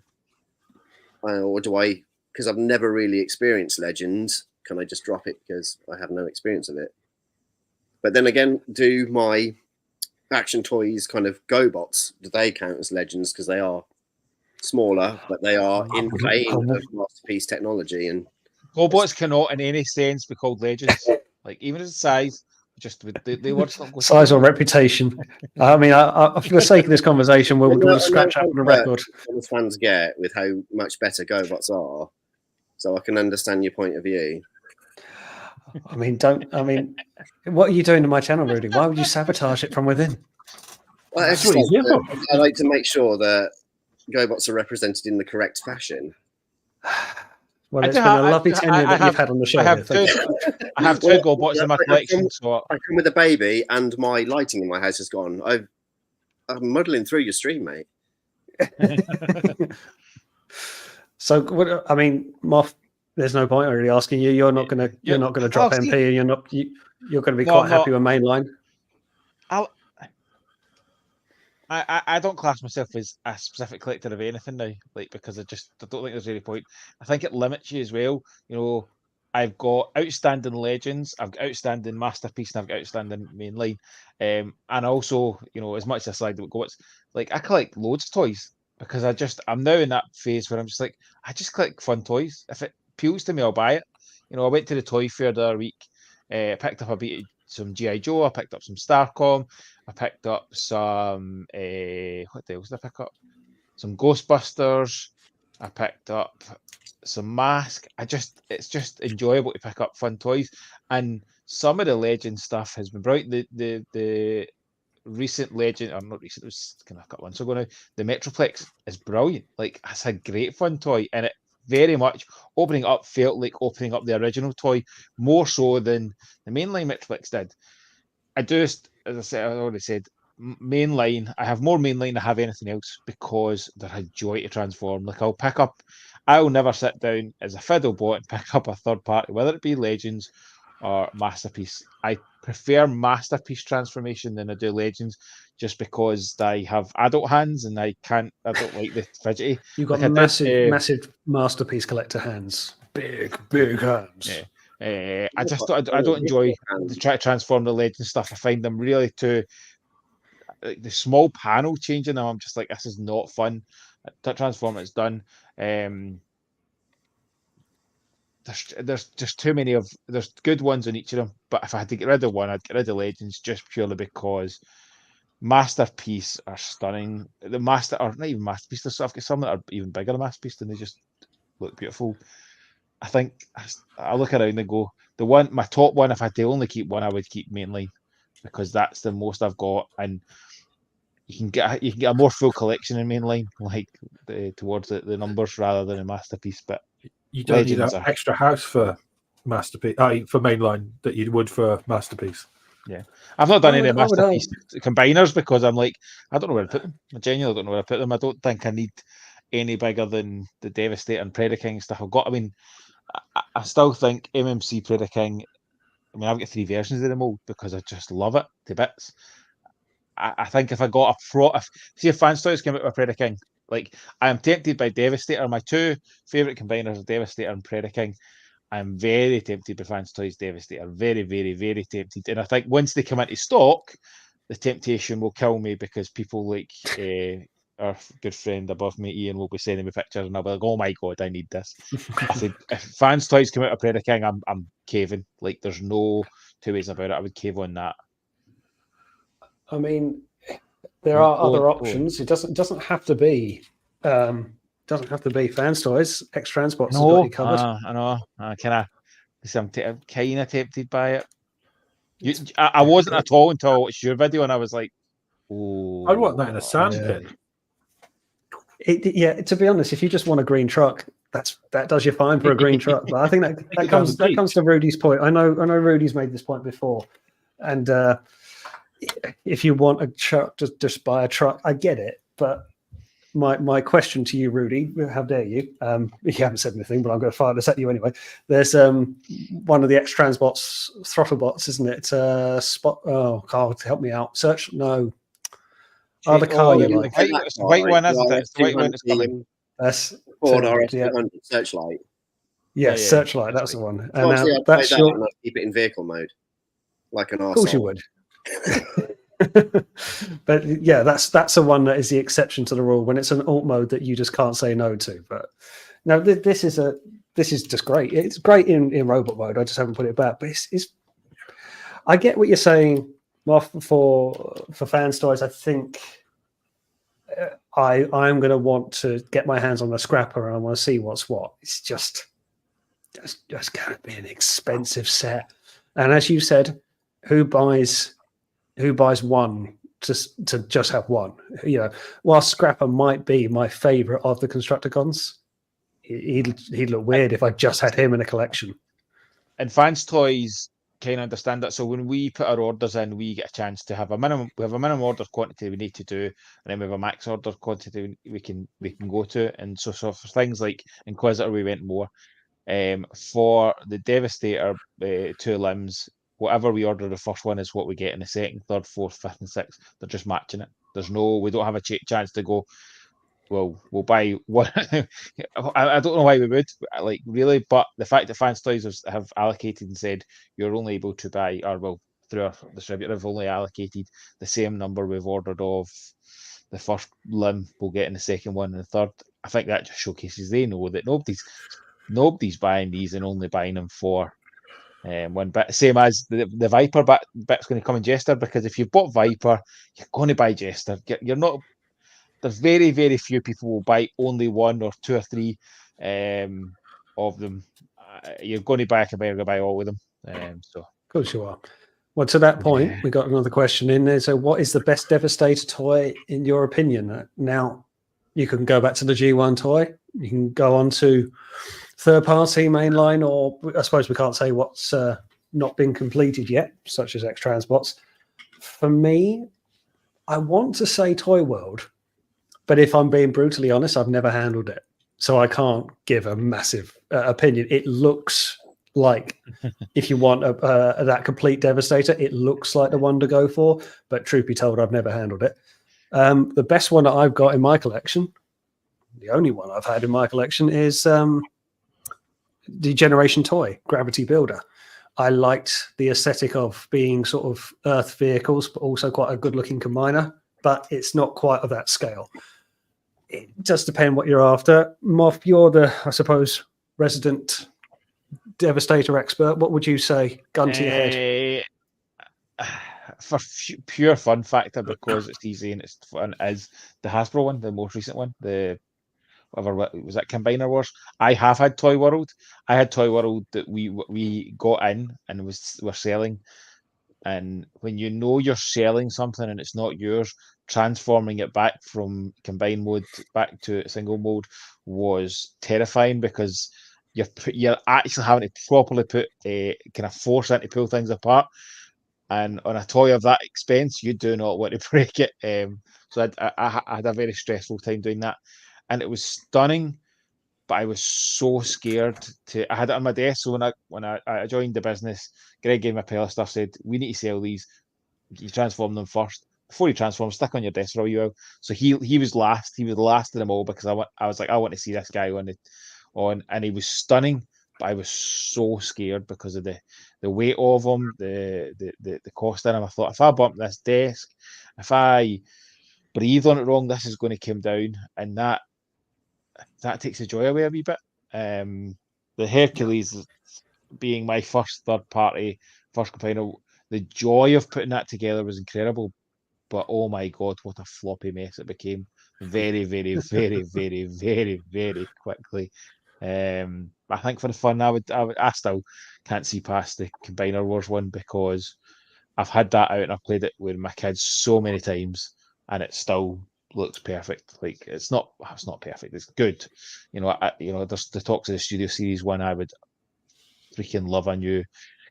Or do I, because I've never really experienced Legends, can I just drop it because I have no experience of it? But then again, do my Action Toys kind of GoBots, do they count as Legends because they are smaller, but they are in play of Masterpiece technology? And GoBots cannot in any sense be called Legends. Like, even as size, just they words not go size or reputation. I mean, for the sake of this conversation, we'll scratch up on the record. Fans get with how much better GoBots are, so I can understand your point of view. I mean, what are you doing to my channel, Rudy? Why would you sabotage it from within? Well, I like to make sure that GoBots are represented in the correct fashion. Well, it's been a lovely tenure that you've had on the show. I have two GoBots in my collection. So I come with a baby, and my lighting in my house has gone. I'm muddling through your stream, mate. So, I mean, Moff, there's no point really asking you. You're not gonna drop MP, and you're going to be quite happy with mainline. I don't class myself as a specific collector of anything now, like, because I don't think there's any point. I think it limits you as well. You know, I've got outstanding Legends, I've got outstanding Masterpiece, and I've got outstanding mainline. And also, you know, as much as I slide with GoBots, like, I collect loads of toys because I'm now in that phase where I'm just like, I just collect fun toys. If it appeals to me, I'll buy it. You know, I went to the toy fair the other week, picked up some G.I. Joe, I picked up some Starcom, I picked up some what else did I pick up? Some Ghostbusters, I picked up some Mask. It's just enjoyable to pick up fun toys. And some of the Legend stuff has been brilliant. The recent Legend, or not recent, it was kind of a couple months ago now, the Metroplex is brilliant. Like, it's a great fun toy, and it very much opening up felt like opening up the original toy more so than the mainline Metroplex did. As I said, I already said, mainline, I have more mainline than I have anything else because they're a joy to transform. Like, I'll never sit down as a fiddle bot and pick up a third party, whether it be Legends or Masterpiece. I prefer Masterpiece transformation than I do Legends, just because I have adult hands and I don't like the fidgety. You've got massive Masterpiece collector hands, big hands. Yeah. I don't enjoy the try to transform the Legend stuff. I find them really too, like, the small panel changing them. I'm just like, this is not fun. That transform is done. There's just too many there's good ones in each of them, but if I had to get rid of one, I'd get rid of Legends, just purely because Masterpiece are stunning. Or not even Masterpiece, I've got some that are even bigger than Masterpiece, and they just look beautiful. I think I look around and go, my top one, if I had to only keep one, I would keep mainline, because that's the most I've got, and you can get a more full collection in mainline, like towards the numbers rather than a Masterpiece. But you don't need that extra house for Masterpiece, for mainline, that you would for Masterpiece. Yeah, I've not done any Masterpiece combiners because I'm like, I don't know where to put them. I genuinely don't know where to put them. I don't think I need any bigger than the Devastator and Predaking stuff I've got. I mean, I still think MMC Predaking, I mean, I've got 3 versions of the mold because I just love it to bits. I think if I got if Fans Toys came out with Predaking, like, I am tempted by Devastator. My 2 favourite combiners are Devastator and Predaking. I'm very tempted by Fans Toys Devastator. Very, very, very tempted. And I think once they come into stock, the temptation will kill me, because people like our good friend above me, Ian, will be sending me pictures, and I'll be like, oh my God, I need this. I said, if Fans Toys come out of Predaking, I'm caving. Like, there's no 2 ways about it. I would cave on that. I mean, there are other options. It doesn't have to be Fans Toys. X Transport's got you covered. I know. I'm kind of tempted by it. I wasn't at all until I watched your video, and I was like, "Oh, I want that in a sand pit." To be honest, if you just want a green truck, that does you fine for a green truck. But I think that comes to Rudy's point. I know Rudy's made this point before, and if you want a truck, just buy a truck. I get it, but my question to you, Rudy, how dare you? You haven't said anything, but I'm going to fire this at you anyway. There's one of the X-Trans bots, throttle bots, isn't it? Spot. Oh, Carl, help me out. Search. No. Oh, the car you like. It's the white one, isn't it? It's the white one that's coming. That's Ford yeah. RS200 Searchlight. Yeah, Searchlight. That's the one. And Obviously, I'd that's take that and I'd keep it in vehicle mode, like an arsehole. Of course you would. But yeah, that's the one that is the exception to the rule when it's an alt mode that you just can't say no to. But no, this is just great. It's great in robot mode. I just haven't put it back. But it's I get what you're saying. Well, for fan stories, I think I'm going to want to get my hands on the scrapper and I want to see what's what. It's just going to be an expensive set. And as you said, who buys one to just have one? You know, while scrapper might be my favorite of the Constructicons, he'd look weird if I just had him in a collection. And fans toys kind of understand that. So when we put our orders in, we get a chance to have a minimum. We have a minimum order quantity we need to do, and then we have a max order quantity we can go to. And so for things like Inquisitor, we went more. For the Devastator, 2 limbs, whatever we order the first one is what we get in the second, third, fourth, fifth, and sixth. They're just matching it. We don't have a chance to go, well, we'll buy one. I don't know why we would, like, really, but the fact that Fans Toys have allocated and said you're only able to buy, or well, through our distributor, have only allocated the same number we've ordered of the first limb we'll get in the second one and the third. I think that just showcases they know that nobody's buying these and only buying them for one bit. Same as the Viper bit's going to come in Jester, because if you've bought Viper, you're going to buy Jester. You're not. There's very, very few people will buy only 1 or 2 or 3 of them. You're going to buy a Combiner, you're going to buy all of them. So, of course you are. Well, to that point, we got another question in there. So, what is the best Devastator toy in your opinion? Now, you can go back to the G1 toy. You can go on to third-party mainline, or I suppose we can't say what's not been completed yet, such as X-Trans bots. For me, I want to say Toy World. But if I'm being brutally honest, I've never handled it. So I can't give a massive opinion. It looks like, if you want that complete Devastator, it looks like the one to go for. But truth be told, I've never handled it. The best one that I've got in my collection, the only one I've had in my collection, is the Generation Toy, Gravity Builder. I liked the aesthetic of being sort of Earth vehicles, but also quite a good-looking combiner. But it's not quite of that scale. It does depend what you're after. Moff, you're the, I suppose, resident Devastator expert. What would you say? Gun to your head. For pure fun factor, because it's easy and it's fun, is the Hasbro one, the most recent one, the whatever was that, Combiner Wars. I have had Toy World. I had Toy World that we got in and were selling. And when you know you're selling something and it's not yours, transforming it back from combined mode back to single mode was terrifying, because you're actually having to properly put kind of force in to pull things apart. And on a toy of that expense, you do not want to break it. So I had a very stressful time doing that, and it was stunning. But I was so scared I had it on my desk. So when I joined the business, Greg gave me a pile of stuff, said, we need to sell these. You transform them first. Before you transform, stick on your desk for a while. So he was last. He was the last of them all, because I was like, I want to see this guy on, and he was stunning. But I was so scared because of the weight of him, the cost in him. I thought, if I bump this desk, if I breathe on it wrong, this is going to come down, and that takes the joy away a wee bit. The Hercules being my first third-party, first combiner, the joy of putting that together was incredible. But oh my God, what a floppy mess it became very, very, very, very, very, very quickly. I think for the fun, I still can't see past the Combiner Wars one, because I've had that out and I've played it with my kids so many times, and it's still looks perfect. Like it's not perfect. It's good. There's the talks of the Studio Series 1. I would freaking love a new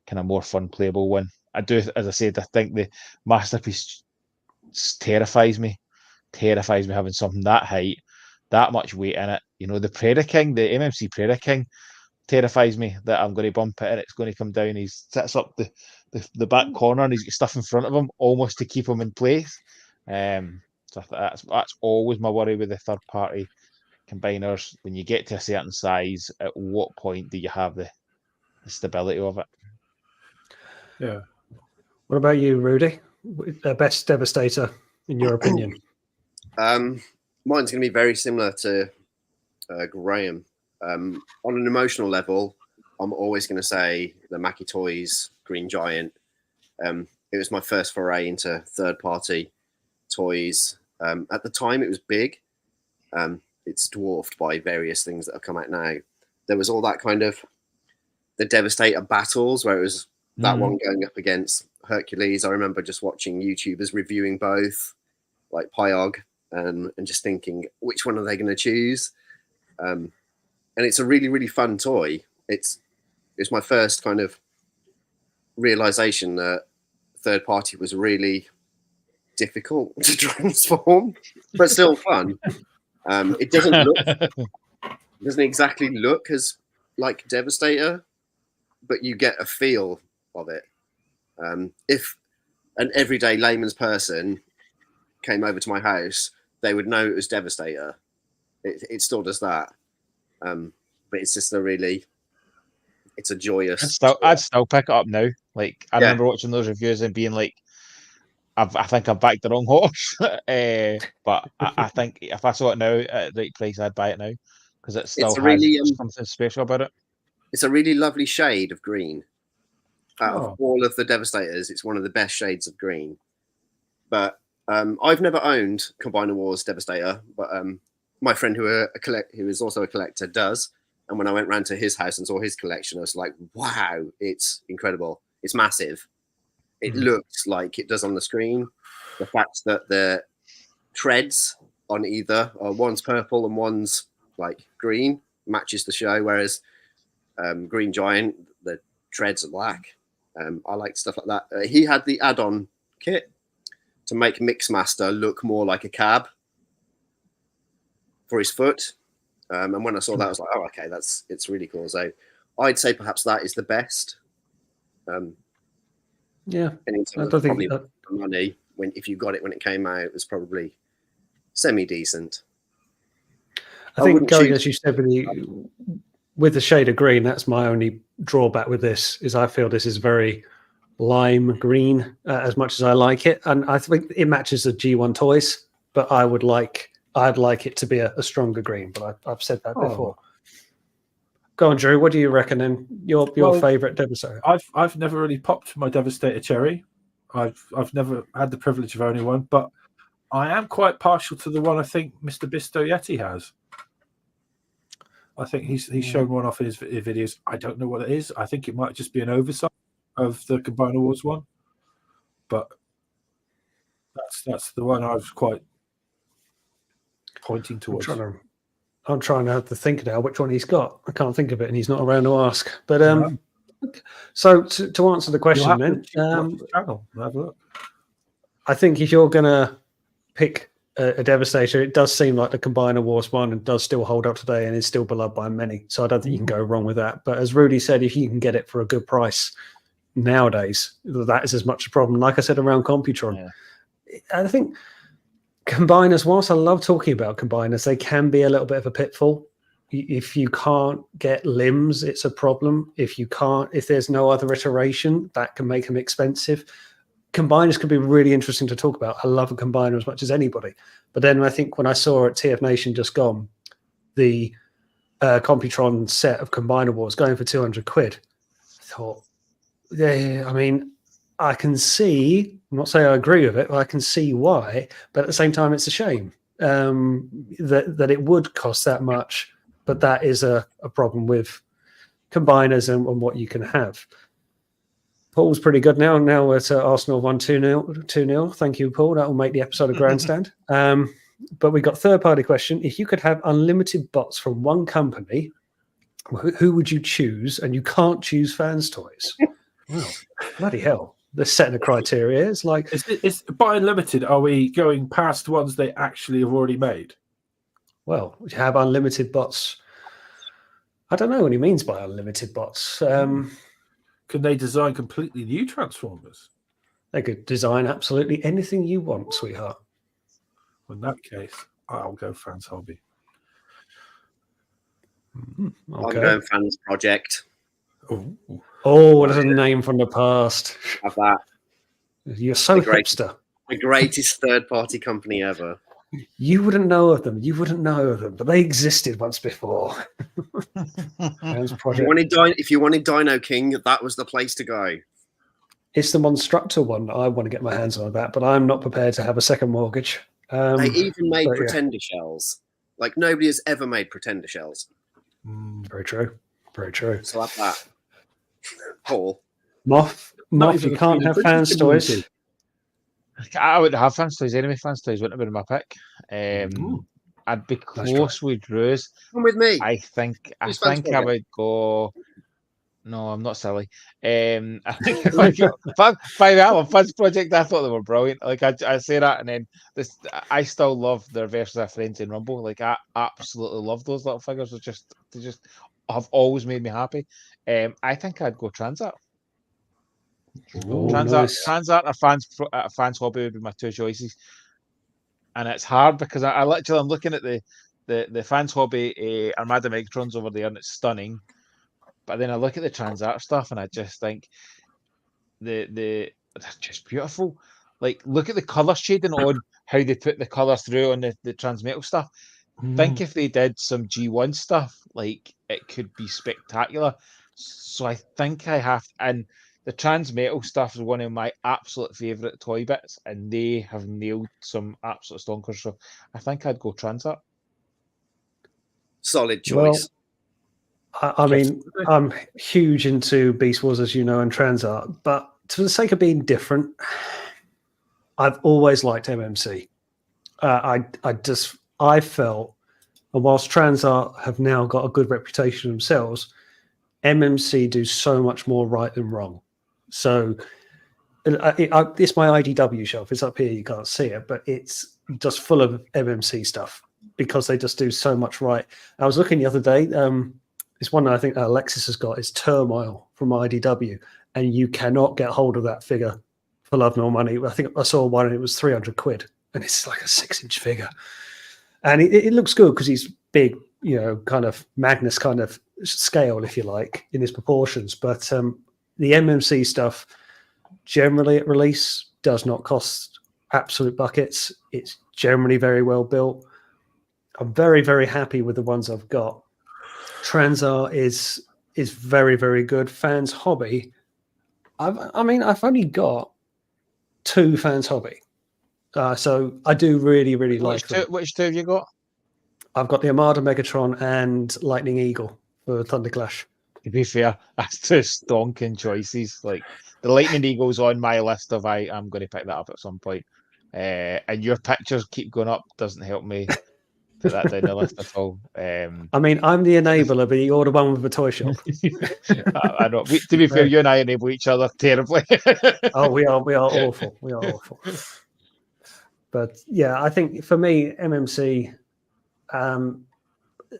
kind of more fun playable one. I do, as I said, I think the Masterpiece terrifies me having something that height, that much weight in it. The Predator King, the MMC Predator King, terrifies me that I'm going to bump it and it's going to come down. He sits up the back corner and he's got stuff in front of him almost to keep him in place. So that's always my worry with the third party combiners. When you get to a certain size, at what point do you have the stability of it? Yeah. What about you, Rudy? Best Devastator, in your opinion? Mine's going to be very similar to Graham. On an emotional level, I'm always going to say the Mackie Toys Green Giant. It was my first foray into third-party toys. At the time, it was big. It's dwarfed by various things that have come out now. There was all that kind of the Devastator battles where it was that one going up against Hercules. I remember just watching YouTubers reviewing both, like Pyog, and just thinking, which one are they going to choose? And it's a really, really fun toy. It's my first kind of realization that third party was really difficult to transform, but still fun. It doesn't exactly look as like Devastator, but you get a feel of it. If an everyday layman's person came over to my house, they would know it was Devastator. It still does that. But it's just it's a joyous. I'd still pick it up now. Like I remember watching those reviews and being like, I think I've backed the wrong horse. But I think if I saw it now at the right price, I'd buy it now because it still has something special about it. It's a really lovely shade of green. Out of all of the Devastators, it's one of the best shades of green. But I've never owned Combiner Wars Devastator, but my friend who is also a collector does. And when I went round to his house and saw his collection, I was like, wow, it's incredible. It's massive. It looks like it does on the screen. The fact that the treads on either, one's purple and one's like green, matches the show, whereas Green Giant, the treads are black. I like stuff like that. He had the add-on kit to make Mixmaster look more like a cab for his foot. And when I saw that, I was like, oh, okay, it's really cool. So I'd say perhaps that is the best. Yeah, and I don't think that money, if you got it when it came out, it was probably semi-decent. I think going, as you said, with the shade of green, that's my only drawback with this, is I feel this is very lime green as much as I like it. And I think it matches the G1 toys, but I'd like it to be a stronger green, but I've said that before. Go on, Drew. What do you reckon? And your favourite Devastator? I've never really popped my Devastator cherry. I've never had the privilege of owning one, but I am quite partial to the one I think Mr. Bisto Yeti has. I think he's shown one off in his videos. I don't know what it is. I think it might just be an oversight of the Combiner Wars one, but that's the one I was quite pointing towards. I'm trying to think now which one he's got. I can't think of it, and he's not around to ask. But so to answer the question, then, have a look. I think if you're going to pick a Devastator, it does seem like the Combiner Wars one and does still hold up today and is still beloved by many. So I don't think you can go wrong with that. But as Rudy said, if you can get it for a good price nowadays, that is as much a problem. Like I said around Computron, I think combiners, whilst I love talking about combiners, they can be a little bit of a pitfall. If you can't get limbs, it's a problem. If there's no other iteration, that can make them expensive. Combiners can be really interesting to talk about. I love a combiner as much as anybody. But then I think when I saw at TF Nation just gone, the Computron set of Combiner Wars going for 200 quid, I thought, I mean, I can see, I'm not saying I agree with it, but I can see why. But at the same time, it's a shame that it would cost that much. But that is a problem with combiners and what you can have. Paul's pretty good now. Now we're at Arsenal 1-2-0. Thank you, Paul. That will make the episode a grandstand. But we got third-party question. If you could have unlimited bots from one company, who would you choose? And you can't choose Fans Toys. Well, bloody hell. They're setting a criteria. It's like... Is by unlimited, are we going past ones they actually have already made? Well, you have unlimited bots. I don't know what he means by unlimited bots. Can they design completely new Transformers? They could design absolutely anything you want, sweetheart. In that case, I'll go Fans Hobby. Okay. I'm going Fans Project. Oh, there's a name from the past. Have that. You're so hipster. The greatest third-party company ever. You wouldn't know of them. You wouldn't know of them, but they existed once before. Fans Project. If you wanted Dino King, that was the place to go. It's the Monstructor one. I want to get my hands on that, but I'm not prepared to have a second mortgage. They even made Pretender shells. Like, nobody has ever made Pretender shells. Very true. Very true. So have that. Paul. Moff, you can't have Fans Toys. I wouldn't have Fans Toys anyway. Fans Toys wouldn't have been my pick. I'd be close with Drews. Come with me. I think I would go. No, I'm not silly. I think Fans Project. I thought they were brilliant. Like I say that, and then I still love their versus our friends in Rumble. Like I absolutely love those little figures. They just have always made me happy. I think I'd go Transart. Transart or Fans Hobby would be my two choices, and it's hard because I'm looking at the Fans Hobby Armada Megatrons over there, and it's stunning. But then I look at the Transart stuff, and I just think they're just beautiful. Like, look at the color shading on how they put the color through on the Transmetal stuff. Think if they did some G1 stuff, like, it could be spectacular. So I think I have, and the Transmetal stuff is one of my absolute favorite toy bits, and they have nailed some absolute stonkers. So I think I'd go Transart. Solid choice. Well, I mean, I'm huge into Beast Wars, as you know, and Transart, but for the sake of being different, I've always liked MMC. I felt, and whilst Transart have now got a good reputation themselves, MMC do so much more right than wrong. So it's my IDW shelf. It's up here. You can't see it, but it's just full of MMC stuff because they just do so much right. I was looking the other day. It's one that I think Alexis has got. Is Turmoil from IDW, and you cannot get hold of that figure for love nor money. I think I saw one and it was £300, and it's like a 6-inch figure, and it looks good because he's big, you know, kind of Magnus kind of scale, if you like, in his proportions. But the MMC stuff generally at release does not cost absolute buckets. It's generally very well built. I'm very, very happy with the ones I've got. Transart is very, very good. Fans Hobby, I've only got 2 Fans Hobby, so I do really, really like them. Which two have you got? I've got the Armada Megatron and Lightning Eagle for Thunderclash. To be fair, that's two stonking choices. Like, the Lightning Eagle's on my list of I'm going to pick that up at some point. And your pictures keep going up doesn't help me put that down the list at all. I mean, I'm the enabler, but you're the one with the toy shop. I know. To be fair, you and I enable each other terribly. Oh, we are awful. We are awful. But yeah, I think for me, MMC,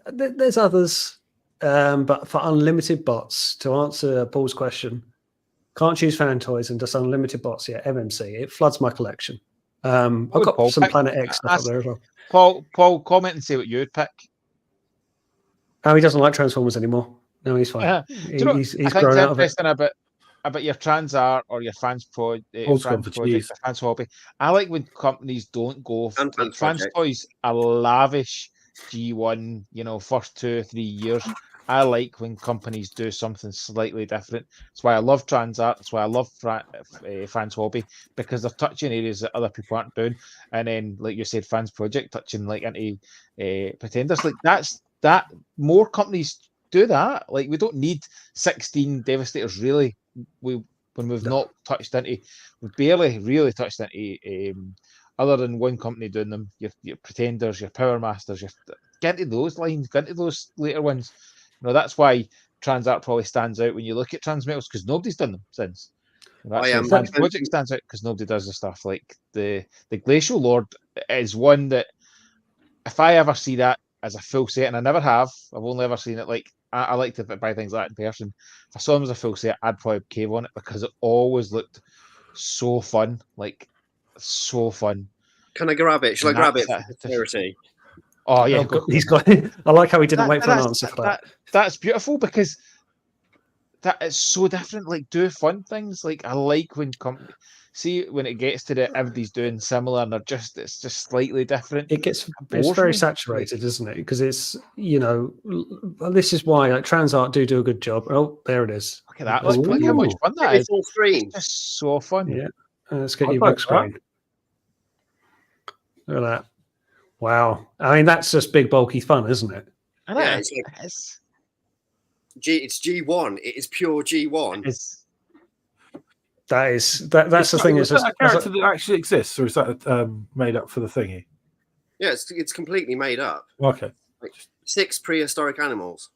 there's others, but for unlimited bots, to answer Paul's question, can't choose fan toys and just unlimited bots. Yeah, MMC, it floods my collection. I've got Paul some Planet X stuff up there as well. Paul, comment and say what you'd pick. Oh, he doesn't like Transformers anymore. No, he's fine. He's grown out of it. About your Transart or your Fans Project, Fans Hobby. I like when companies don't go. Fans Toys are lavish G1, first 2 or 3 years. I like when companies do something slightly different. That's why I love Transart. That's why I love Fans Hobby, because they're touching areas that other people aren't doing. And then, like you said, Fans Project touching like into Pretenders. Like that. More companies do that. Like, we don't need 16 Devastators really. We've not touched into. We've barely really touched into other than one company doing them, your Pretenders, your Power Masters, get into those lines, get into those later ones. That's why Transart probably stands out when you look at Transmetals, because nobody's done them since. That's why Trans Project stands out, because nobody does the stuff like the Glacial Lord is one that if I ever see that as a full set, and I never have, I've only ever seen it like I like to buy things like that in person. If I saw them as a full set, I'd probably cave on it because it always looked so fun, like so fun. Can I grab it? Shall I grab it for posterity? Oh yeah, he's got. I like how he didn't wait for an answer for that. That's beautiful because that is so different. Like, do fun things. Like, I like when when it gets to everybody's doing similar and it's just slightly different. It's very saturated, isn't it? Because it's this is why like Transart do a good job. Oh, there it is. Look at that. Look how much fun that is. Full screen. It's just so fun. Yeah. Let's get you big screen. Look at that. Wow. I mean, that's just big, bulky fun, isn't it? Yeah, it's G1. It is pure G1. That's the thing. Is that a character that actually exists, or is that made up for the thingy? Yeah, it's completely made up. Okay. Like 6 prehistoric animals.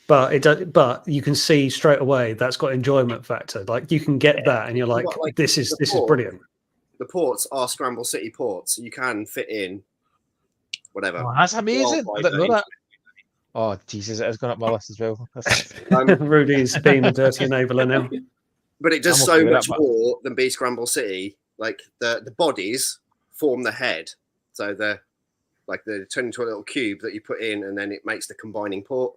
But you can see straight away that's got enjoyment factor. Like you can get that, and you're like this is brilliant. The ports are Scramble City ports. You can fit in whatever. Oh, that's amazing. I didn't know that. Oh, Jesus, it has gone up my list as well. Rudy's being a dirty enabler now. But it does so much more than be Scramble City. Like the bodies form the head. So they turn into a little cube that you put in, and then it makes the combining port.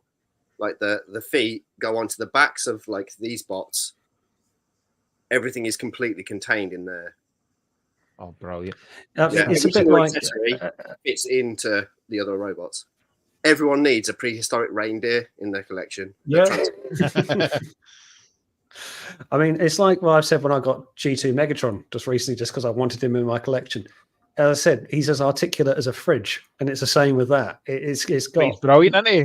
Like the feet go onto the backs of like these bots. Everything is completely contained in there. Oh, brilliant! It's a bit like fits into the other robots. Everyone needs a prehistoric reindeer in their collection. Yeah. I mean, it's like what I've said when I got G2 Megatron just recently, just because I wanted him in my collection. As I said, he's as articulate as a fridge, and it's the same with that. It's got. He's brilliant, isn't he?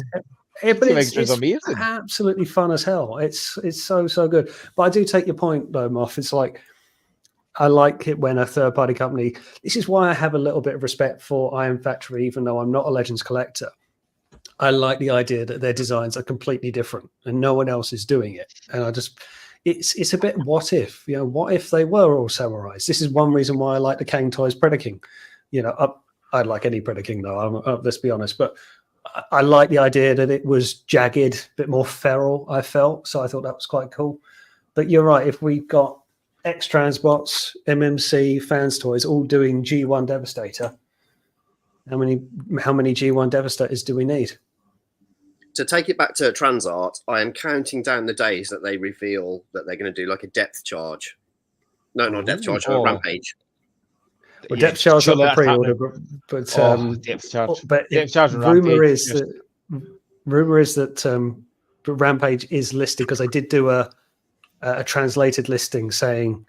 But it's amazing. Absolutely fun as hell. It's so good. But I do take your point though, Moff. It's like I like it when a third-party company. This is why I have a little bit of respect for Iron Factory, even though I'm not a Legends collector. I like the idea that their designs are completely different and no one else is doing it. And it's a bit what if, what if they were all samurais? This is one reason why I like the Kang Toys Predaking. I'd like any Predaking though, let's be honest. But I like the idea that it was jagged, a bit more feral, I felt. So I thought that was quite cool. But you're right, if we've got X-Transbots, MMC, Fans Toys all doing G1 Devastator, how many G1 Devastators do we need? To take it back to Transart, I am counting down the days that they reveal that they're going to do like a depth charge. No, not depth charge, a rampage. Well, depth charge on the pre-order, but depth charge. But depth charge and rumor is that Rampage is listed because they did do a translated listing saying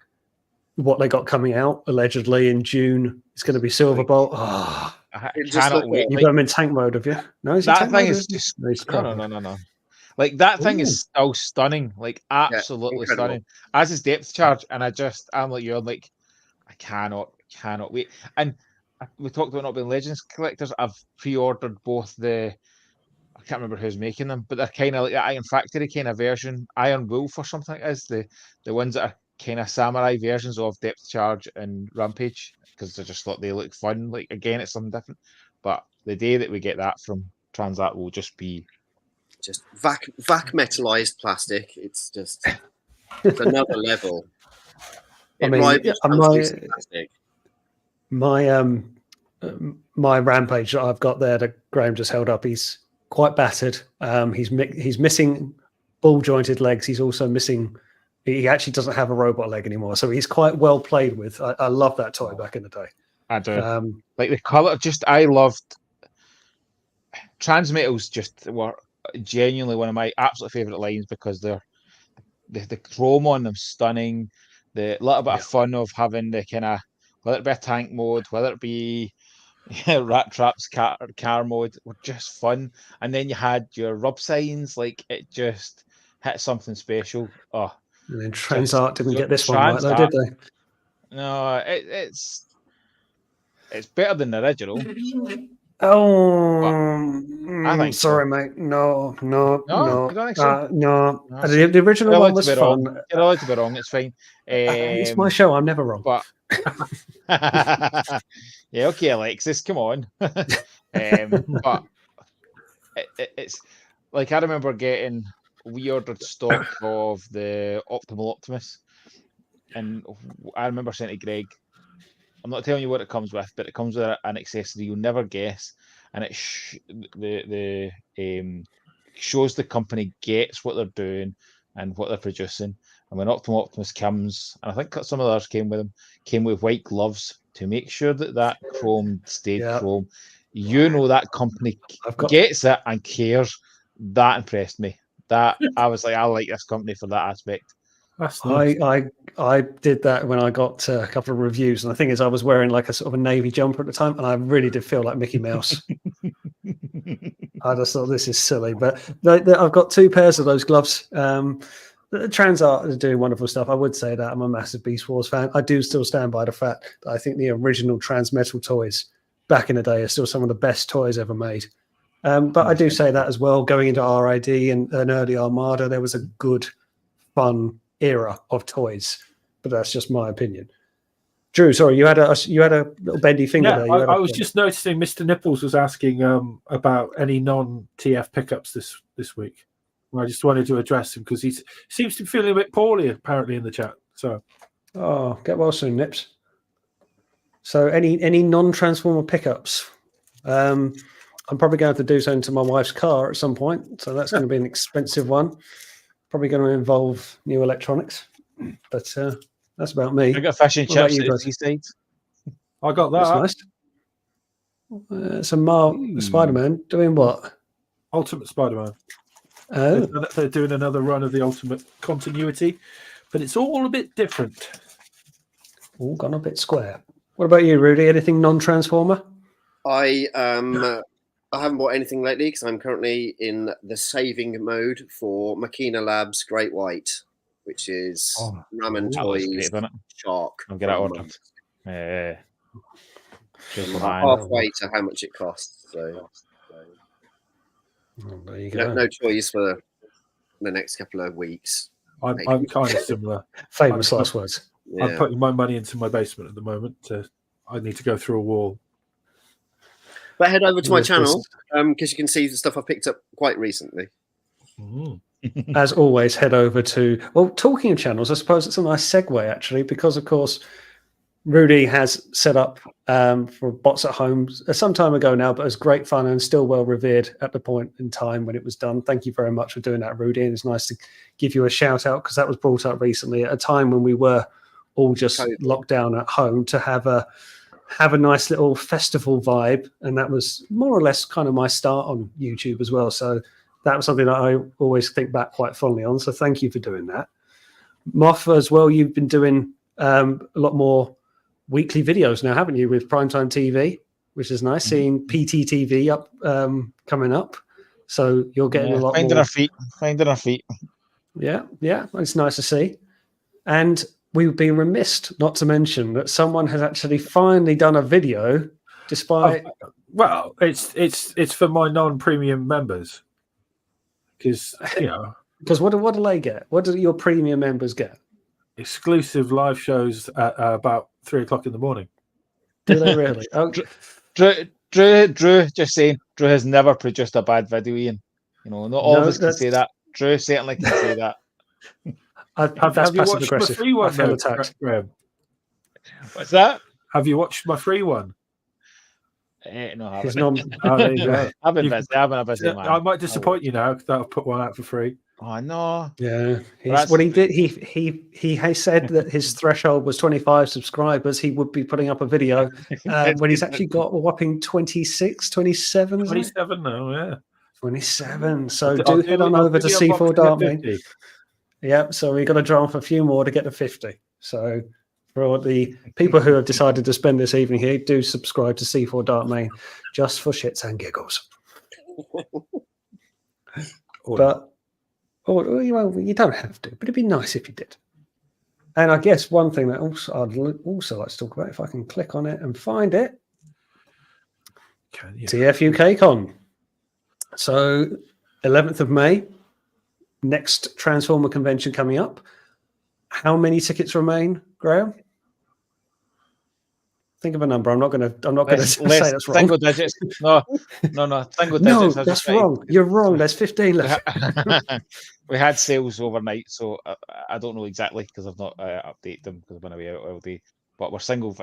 what they got coming out allegedly in June. It's going to be Silverbolt. Oh, I cannot wait. You've got him in tank mode, have you? No, that thing is just no. Like that thing is still stunning, like absolutely stunning. As is depth charge, and I'm like you. I'm like, I cannot wait. And we talked about not being Legends collectors. I've pre-ordered both I can't remember who's making them, but they're kind of like the Iron Factory kind of version, Iron Wolf or something like this. The ones that are kind of samurai versions of Depth Charge and Rampage, because I just thought they look fun. Like again, it's something different. But the day that we get that from Transat will just be just vac metalized plastic. It's another level. My Rampage that I've got there that Graham just held up, he's quite battered. He's missing ball jointed legs. He's also missing. He actually doesn't have a robot leg anymore, so he's quite well played with. I love that toy back in the day. I do. Like the color, I loved Transmetals. Just were genuinely one of my absolute favorite lines because the chrome on them stunning. The little bit of fun of having the kind of whether it be a tank mode, whether it be rat traps, car mode, were just fun. And then you had your rub signs, like it just hit something special. Oh, and then Transart didn't get this one right, though, did they? No, it's better than the original. I think sorry, so. mate. No. No, you don't think so? No. No, The original You're one allowed was to be fun. wrong. You're allowed to be wrong. It's fine. It's my show. I'm never wrong. But yeah, okay, Alexis, come on. But it's like I remember we ordered stock of the Optimal Optimus, and I remember saying to Greg, I'm not telling you what it comes with, but it comes with an accessory you'll never guess, and it shows the company gets what they're doing and what they're producing. And when Optimal Optimus comes, and I think some of others came with white gloves to make sure that chrome stayed chrome. You know that company gets it and cares. That impressed me. That I was like, I like this company for that aspect. That's nice. I did that when I got a couple of reviews, and the thing is, I was wearing like a sort of a navy jumper at the time, and I really did feel like Mickey Mouse. I just thought this is silly, but I've got 2 pairs of those gloves. The Trans Art are doing wonderful stuff. I would say that I'm a massive Beast Wars fan. I do still stand by the fact that I think the original Transmetal toys back in the day are still some of the best toys ever made. But I do say that as well. Going into RID and an early Armada, there was a good, fun era of toys. But that's just my opinion. Drew, sorry, you had a little bendy finger there. I was just noticing Mr. Nipples was asking about any non-TF pickups this week. I just wanted to address him because he seems to be feeling a bit poorly apparently in the chat. So, get well soon, Nips. So, any non-Transformer pickups? I'm probably going to have to do something to my wife's car at some point, so that's going to be an expensive one. Probably going to involve new electronics, but that's about me. I got fish and chips at the seaside. I got that. That's nice. So, Spider-Man doing what? Ultimate Spider-Man. Oh, they're doing another run of the Ultimate continuity, but it's all a bit different. All gone a bit square. What about you, Rudy? Anything non-Transformer? I haven't bought anything lately because I'm currently in the saving mode for Makina Labs Great White, which is Ramen Toys Shark. I'll get that ordered. Yeah. Halfway to how much it costs. So there you go. No choice for the next couple of weeks. I'm kind of similar. Famous last words. Yeah. I'm putting my money into my basement at the moment. I need to go through a wall. But head over to my channel because you can see the stuff I've picked up quite recently. As always, head over to... Well, talking of channels, I suppose it's a nice segue, actually, because, of course, Rudy has set up for Bots at Home some time ago now, but it was great fun and still well revered at the point in time when it was done. Thank you very much for doing that, Rudy. And it's nice to give you a shout out because that was brought up recently at a time when we were all just locked down at home to have a nice little festival vibe. And that was more or less kind of my start on YouTube as well. So that was something that I always think back quite fondly on. So thank you for doing that. Moff, as well, you've been doing a lot more weekly videos now, haven't you, with Primetime TV, which is nice. Seeing PTTV up coming up, so you're getting a lot finding more. Finding our feet. Yeah, it's nice to see. And we would be remiss not to mention that someone has actually finally done a video, despite. Well, it's for my non-premium members because Because what do they get? What do your premium members get? Exclusive live shows at about 3 o'clock in the morning. Do they really? Oh, Drew, just saying, Drew has never produced a bad video, Ian. Not all of us can say that. Drew certainly can say that. That's passive aggressive. I feel attacked. Graham. What's that? Have you watched my free one? No, I haven't. There you go. I've been busy. I've been a busy man. I might disappoint you now because I'll put one out for free. Oh no! Yeah, what he did. He has said that his threshold was 25 subscribers. He would be putting up a video when he's actually got a whopping 26, 27. 27 now, yeah. 27. So do head on over to C4 Dartmain. Yep. So we got to draw off a few more to get to 50. So for the people who have decided to spend this evening here, do subscribe to C4 Dartmain just for shits and giggles. But. Oh, well, you don't have to, but it'd be nice if you did. And I guess one thing that I'd also like to talk about, if I can click on it and find it, TF Con. So 11th of May, next Transformer convention coming up. How many tickets remain, Graham? Think of a number. I'm not going to say that's wrong. Single digits. No. Single No, digits. that's wrong. You're wrong. There's 15 left. We had sales overnight, so I don't know exactly because I've not updated them because I've been away out all day. But we're single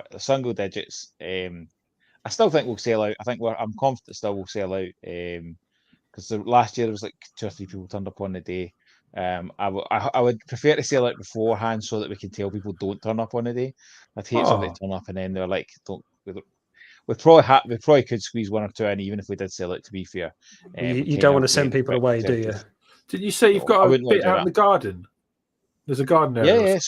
digits. I still think we'll sell out. I'm confident still we'll sell out. Because last year there was like 2 or 3 people turned up on the day. I would prefer to sell out beforehand so that we can tell people don't turn up on the day. I'd hate somebody to turn up and then they're like, don't. We probably could squeeze 1 or 2 in, even if we did sell it. To be fair, you don't want to send people away, do you? Did you say you've got a bit out in the garden? There's a garden area. Yeah.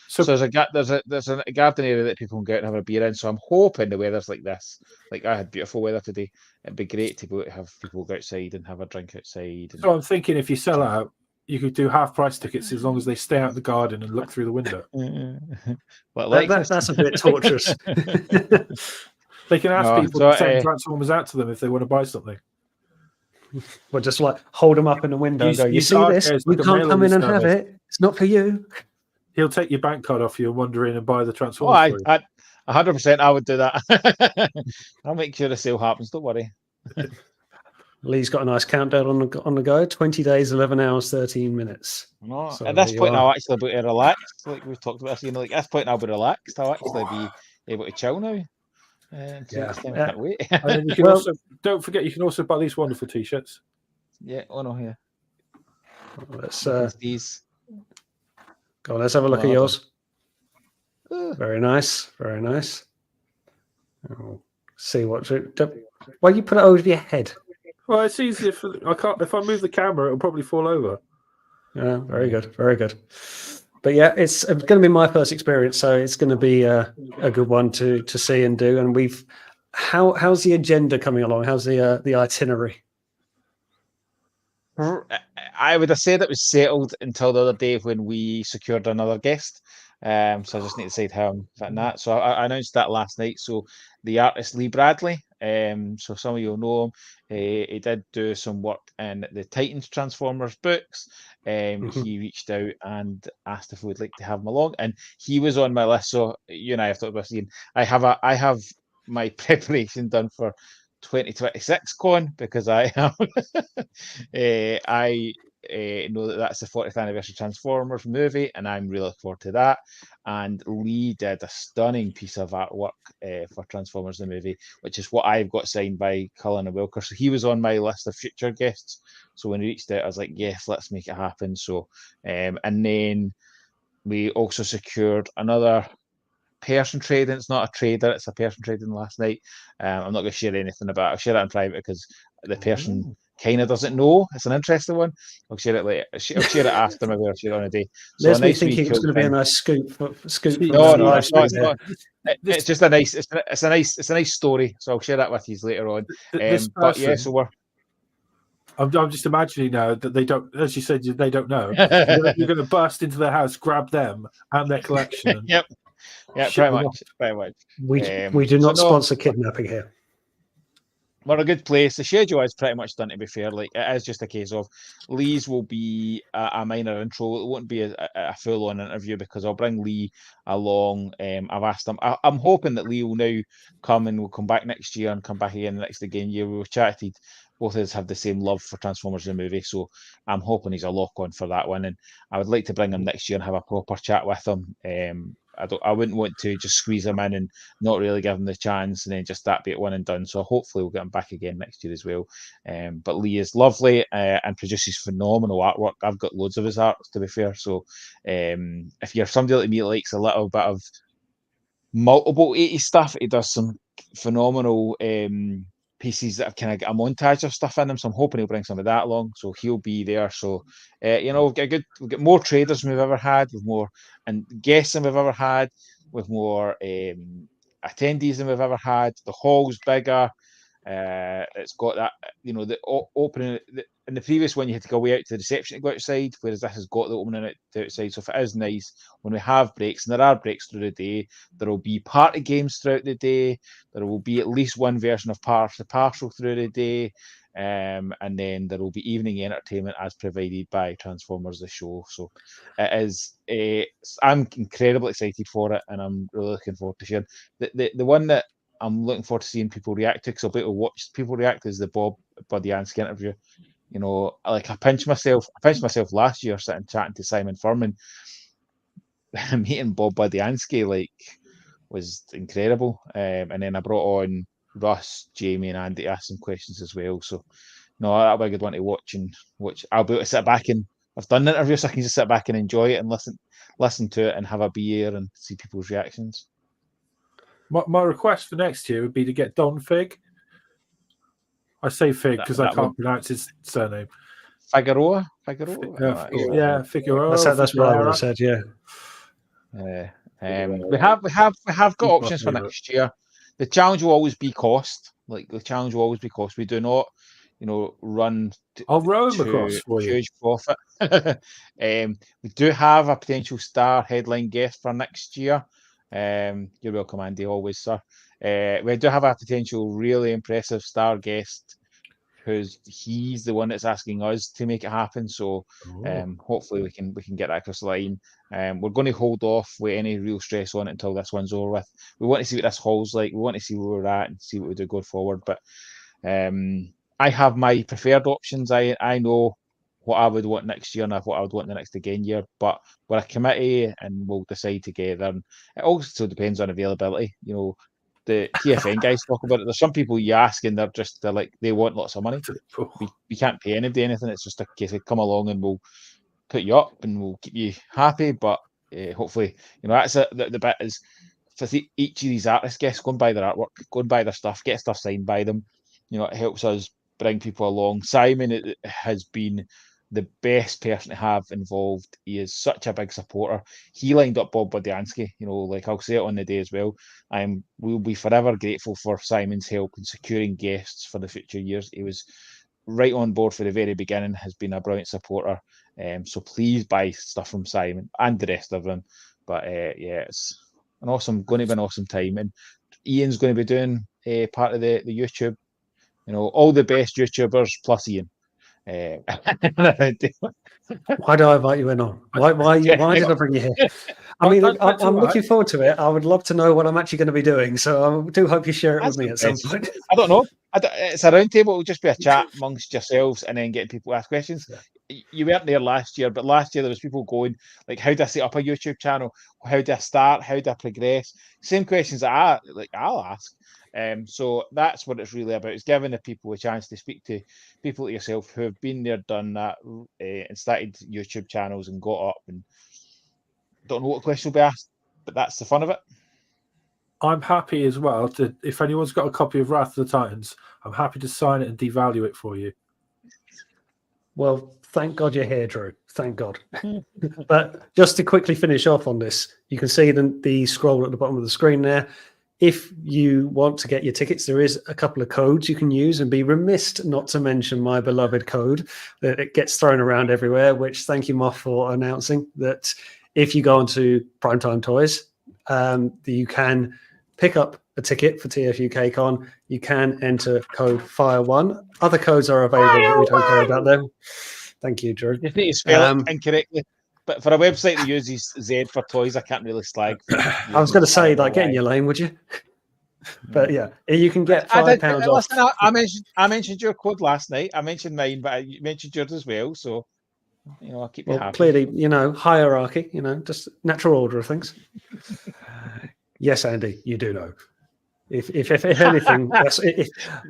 So there's a garden area that people can go out and have a beer in. So I'm hoping the weather's like this. Like I had beautiful weather today. It'd be great to go to have people go outside and have a drink outside. So I'm thinking if you sell out, you could do half-price tickets as long as they stay out of the garden and look through the window. That's a bit torturous. They can ask people to send Transformers out to them if they want to buy something. Well, just like hold them up in the window and go, you see this? We can't come in and have it. It's not for you. He'll take your bank card off you and wander in and buy the Transformers. 100%, I would do that. I'll make sure the sale happens. Don't worry. Lee's got a nice countdown on the go. 20 days, 11 hours, 13 minutes. No, so at this point, I'll actually be able to relax. Like we've talked about, like at this point, I'll be relaxed. I'll actually be able to chill now. I can't wait. And then you can also don't forget you can also buy these wonderful t-shirts. Yeah, yeah. Let's these. Go on, let's have a look at yours. Very nice, very nice. I'll see what. Why you put it over your head? Well, it's easy if I move the camera, it'll probably fall over. Yeah, very good, very good. But yeah, it's going to be my first experience, so it's going to be a good one to see and do. And how's the agenda coming along? How's the itinerary? I would have said it was settled until the other day when we secured another guest. So I just need to decide how I'm fitting that. So I announced that last night. So the artist Lee Bradley, so some of you will know him. He did do some work in the Titans Transformers books. He reached out and asked if we would like to have him along, and he was on my list. So you and I have talked about seeing. I have my preparation done for 2026 con because I am I know that's the 40th anniversary Transformers movie, and I'm really looking forward to that. And Lee did a stunning piece of artwork for Transformers the movie, which is what I've got signed by Cullen and Wilker. So he was on my list of future guests. So when he reached out, I was like, yes, let's make it happen. So and then we also secured another person trading. It's not a trader, it's a person trading last night. I'm not going to share anything about it. I'll share that in private because the person kind of doesn't know. It's an interesting one. I'll share it later. I'll share it after, maybe I'll share it on a day. So there's me thinking it's going to be a nice scoop. No, it's not. It's just a nice. It's a nice story. So I'll share that with you later on. But yeah, so we're. I'm just imagining now that they don't, as you said, they don't know. You're going to burst into their house, grab them and their collection. Yep. Yeah, pretty much. We do not sponsor kidnapping here. We're a good place. The schedule is pretty much done, to be fair. Like it is just a case of Lee's will be a minor intro. It won't be a full-on interview because I'll bring Lee along. I've asked him. I'm hoping that Lee will now come and will come back next year and come back again the next again year. We've chatted. Both of us have the same love for Transformers in the movie, so I'm hoping he's a lock-on for that one. And I would like to bring him next year and have a proper chat with him. I wouldn't want to just squeeze him in and not really give him the chance and then just that be it one and done. So hopefully we'll get him back again next year as well. But Lee is lovely and produces phenomenal artwork. I've got loads of his art, to be fair. So if you're somebody like me that likes a little bit of multiple 80s stuff, he does some phenomenal pieces that have kind of got a montage of stuff in them. So I'm hoping he'll bring some of that along. So he'll be there. So we've got more traders than we've ever had, with more and guests than we've ever had, with more attendees than we've ever had. The hall's bigger. It's got that, the opening. in the previous one, you had to go way out to the reception to go outside, whereas this has got the opening out to outside. So if it is nice, when we have breaks, and there are breaks through the day, there will be party games throughout the day. There will be at least one version of Part the Parcel through the day. And then there will be evening entertainment as provided by Transformers the show. So it is I'm incredibly excited for it, and I'm really looking forward to sharing. The one that I'm looking forward to seeing people react to, because I'll be able to watch people react, is the Bob Budiansky interview. You know, like I pinched myself last year sitting chatting to Simon Furman. Meeting Bob Budiansky was incredible. And then I brought on Russ, Jamie, and Andy to ask some questions as well. So no, that'll be a good one to watch. I'll be able to sit back, and I've done the interview, so I can just sit back and enjoy it and listen to it and have a beer and see people's reactions. My request for next year would be to get Don Fig. I say Fig because I can't pronounce his surname. Figueroa? Yeah, Figueroa. That's what I would have said. Yeah. We have got options for next year. The challenge will always be cost. We do not, run. I'll row him across for you. Huge profit. We do have a potential star headline guest for next year. You're welcome, Andy, always, sir. We do have a potential really impressive star guest, he's the one that's asking us to make it happen. So hopefully we can get that across the line. We're going to hold off with any real stress on it until this one's over with. We want to see what this hall's like. We want to see where we're at and see what we do going forward. But I have my preferred options. I know what I would want next year and what I would want the next again year. But we're a committee and we'll decide together. And it also depends on availability. The TFN guys talk about it. There's some people you ask and they're like, they want lots of money. We can't pay anybody anything. It's just a case of come along and we'll put you up and we'll keep you happy. But hopefully, that's it. The bit is for each of these artist guests, go and buy their artwork, go and buy their stuff, get stuff signed by them. It helps us bring people along. Simon has been the best person to have involved. He is such a big supporter. He lined up Bob Budiansky. I'll say it on the day as well. We'll be forever grateful for Simon's help in securing guests for the future years. He was right on board for the very beginning, has been a brilliant supporter. So please buy stuff from Simon and the rest of them. But it's going to be an awesome time. And Ian's going to be doing part of the YouTube. All the best YouTubers plus Ian. Why do I invite you in on? Why did I bring you here? I mean, I'm looking forward to it. I would love to know what I'm actually going to be doing. So I do hope you share it with me at some point. I don't know. It's a round table. It'll just be a chat amongst yourselves and then getting people to ask questions. You weren't there last year, but last year there was people going like, how do I set up a YouTube channel? How do I start? How do I progress? Same questions that I'll ask. So that's what it's really about, is giving the people a chance to speak to people like yourself who have been there, done that, and started YouTube channels and got up and don't know what question will be asked, but that's the fun of it. I'm happy as well if anyone's got a copy of Wrath of the Titans, I'm happy to sign it and devalue it for you. Well, thank God you're here, Drew. Thank God. But just to quickly finish off on this, you can see the scroll at the bottom of the screen there. If you want to get your tickets, there is a couple of codes you can use, and be remiss not to mention my beloved code that it gets thrown around everywhere, which thank you, Moff, for announcing that if you go onto Primetime Toys, you can pick up a ticket for TFUK Con. You can enter code FIRE1. Other codes are available, but we don't care about them. Thank you, Drew. You need to spell it incorrectly. But for a website that uses Z for toys, I can't really slag. I was going to say, get in your lane, would you? But yeah, you can get £5 off. Listen, I mentioned your code last night. I mentioned mine, but I mentioned yours as well. So, I'll keep you happy. Clearly, hierarchy, just natural order of things. Yes, Andy, you do know. If anything, if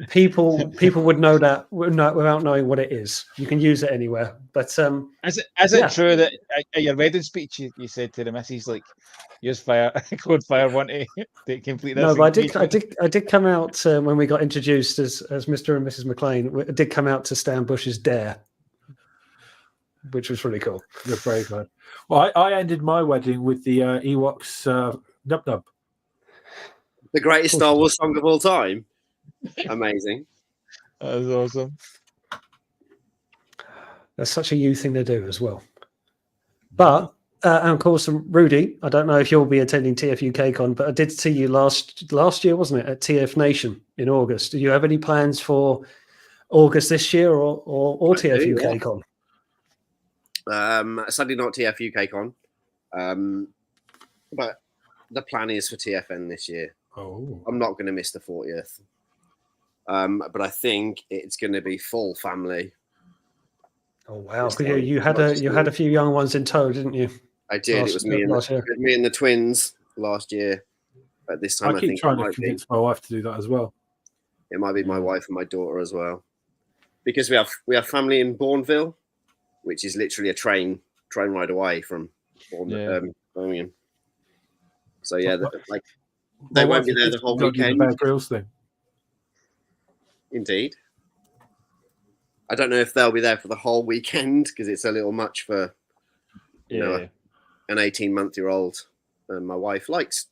people would know that without knowing what it is. You can use it anywhere. But is it true that at your wedding speech you said to the missus, use code FIRE1 to complete this? No, but I did come out when we got introduced as Mr. and Mrs. McLean. I did come out to Stan Bush's Dare, which was really cool. You're brave, man. Well, I ended my wedding with the Ewoks Nub Nub. The greatest Star Wars song of all time. Amazing. That was awesome. That's such a you thing to do as well. But and of course, Rudy, I don't know if you'll be attending TF Con, but I did see you last year, wasn't it, at TF Nation in August? Do you have any plans for August this year or TF Con? Sadly not TF Con, but the plan is for TFN this year. Oh, I'm not going to miss the 40th, but I think it's going to be full family. Oh wow! You had a few young ones in tow, didn't you? I did. It was me and the twins last year. But this time, I keep think trying to convince my wife to do that as well. It might be my wife and my daughter as well, because we have family in Bourneville, which is literally a train ride away from Birmingham. So yeah, they won't be there the whole weekend. The Bear Grylls thing. Indeed. I don't know if they'll be there for the whole weekend because it's a little much for an 18-month-old. And my wife likes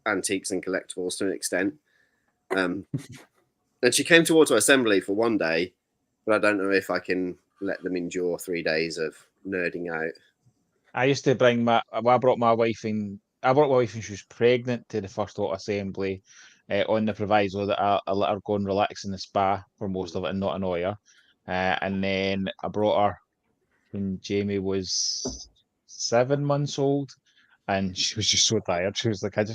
antiques and collectibles to an extent. And she came towards our assembly for one day, but I don't know if I can let them endure 3 days of nerding out. I used to bring I brought my wife in when she was pregnant to the first auto assembly on the proviso that I let her go and relax in the spa for most of it and not annoy her. And then I brought her when Jamie was 7 months old, and she was just so tired. She was like, I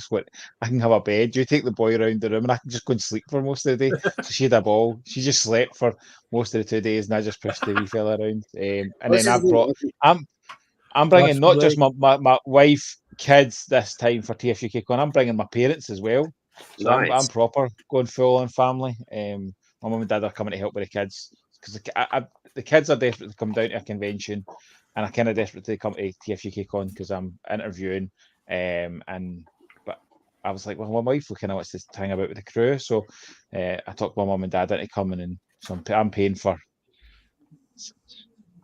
can have a bed. You take the boy around the room and I can just go and sleep for most of the day. So she had a ball. She just slept for most of the 2 days, and I just pushed the wee fella around. And then I'm bringing not just my wife, kids this time for TF Con. I'm bringing my parents as well. So nice. I'm proper going full on family. My mum and dad are coming to help with the kids because the kids are desperate to come down to a convention, and I'm kind of desperate to come to TF Con because I'm interviewing. But I was like, well, my wife kind of wants to hang about with the crew, so I talked my mum and dad into coming, and so I'm paying for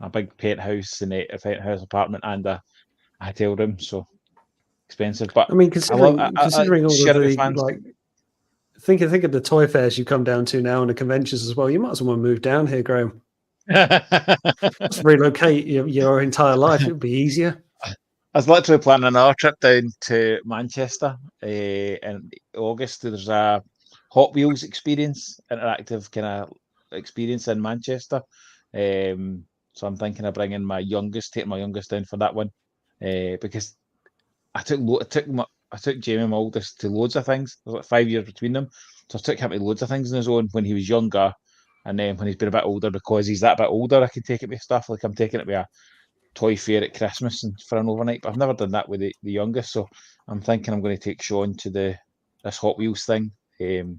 a big penthouse and a penthouse apartment and a hotel room, so expensive. But I mean, considering all of the think of the toy fairs you come down to now and the conventions as well. You might as well move down here, Graham. Just relocate your entire life. It would be easier. I was literally planning another trip down to Manchester in August. There's a Hot Wheels experience, interactive kind of experience in Manchester. So I'm thinking of taking my youngest down for that one, because I took Jamie, my oldest, to loads of things. There's like 5 years between them, so I took him to loads of things on his own when he was younger, and then when he's been a bit older, because he's that bit older, I can take it with stuff. Like I'm taking it with a toy fair at Christmas and for an overnight, but I've never done that with the youngest. So I'm thinking I'm going to take Sean to this Hot Wheels thing in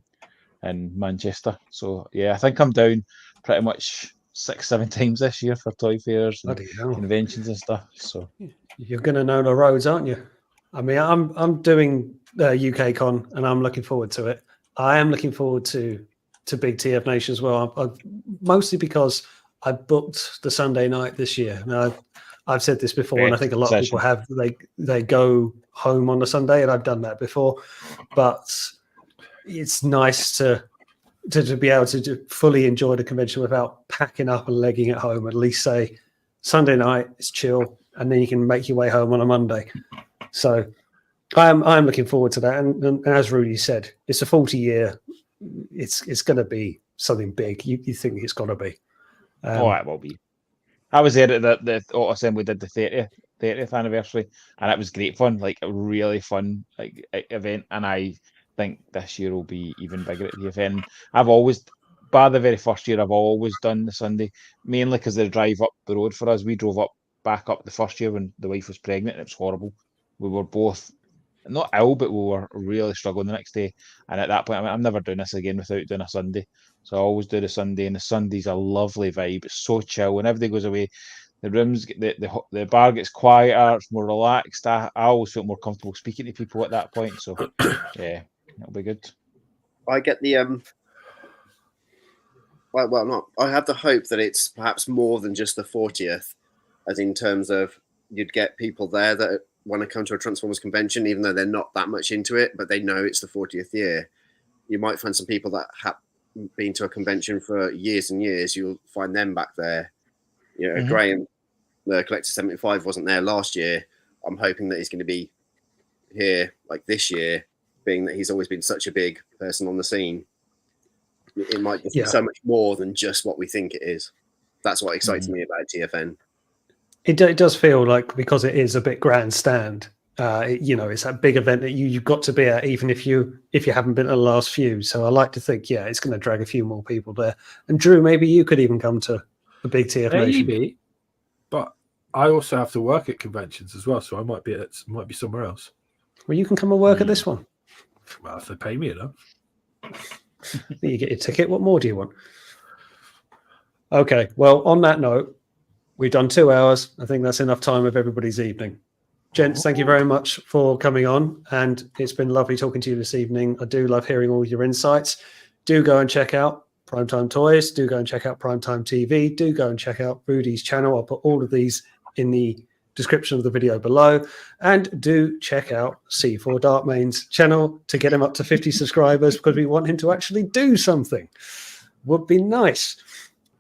Manchester. So yeah, I think I'm down pretty much 6-7 times this year for toy fairs and conventions and stuff. So you're going to know the roads, aren't you? I mean, I'm doing UK Con and I'm looking forward to it. I am looking forward to Big TF Nation as well. Mostly because I booked the Sunday night this year. Now, I've said this before, and I think a lot of people have. They go home on the Sunday, and I've done that before. But it's nice to be able to fully enjoy the convention without packing up and legging it home. At least say Sunday night is chill, and then you can make your way home on a Monday. So I'm looking forward to that. And as Rudy said, it's a 40-year. It's going to be something big. You think it's got to be? It will be. I was there at the Auto Assembly did the 30th anniversary, and it was great fun, like a really fun event. And I think this year will be even bigger at the event. I've always, by the very first year, I've always done the Sunday, mainly because they drive up the road for us. We drove back up the first year when the wife was pregnant, and it was horrible. We were both not ill, but we were really struggling the next day. And at that point, I'm never doing this again without doing a Sunday. So I always do the Sunday, and the Sunday's a lovely vibe. It's so chill. When everybody goes away, the rooms, the bar gets quieter, it's more relaxed. I always feel more comfortable speaking to people at that point. So yeah, it'll be good. I get the I have the hope that it's perhaps more than just the 40th, as in terms of you'd get people there that want to come to a Transformers convention, even though they're not that much into it, but they know it's the 40th year. You might find some people that been to a convention for years and years, you'll find them back there. You know, Mhm. Graham, the Collector 75, wasn't there last year. I'm hoping that he's going to be here like this year, being that he's always been such a big person on the scene. It might just be Yeah. so much more than just what we think it is. That's what excites me about TFN. It does feel like, because it is a bit grandstand, you know, it's that big event that you've got to be at, even if you haven't been at the last few. So I like to think, yeah, it's going to drag a few more people there. And Drew, maybe you could even come to a big TF Nation. Maybe, but I also have to work at conventions as well, so I might be somewhere else. Well, you can come and work at this one. Well, if they pay me enough. You get your ticket. What more do you want? Okay. Well, on that note, we've done 2 hours. I think that's enough time of everybody's evening. Gents, thank you very much for coming on. And it's been lovely talking to you this evening. I do love hearing all your insights. Do go and check out Primetime Toys. Do go and check out Primetime TV. Do go and check out Rudy's channel. I'll put all of these in the description of the video below. And do check out C4 Darkmane's channel to get him up to 50 subscribers, because we want him to actually do something. Would be nice.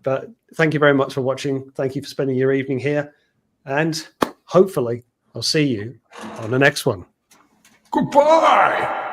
But thank you very much for watching. Thank you for spending your evening here. And hopefully I'll see you on the next one. Goodbye!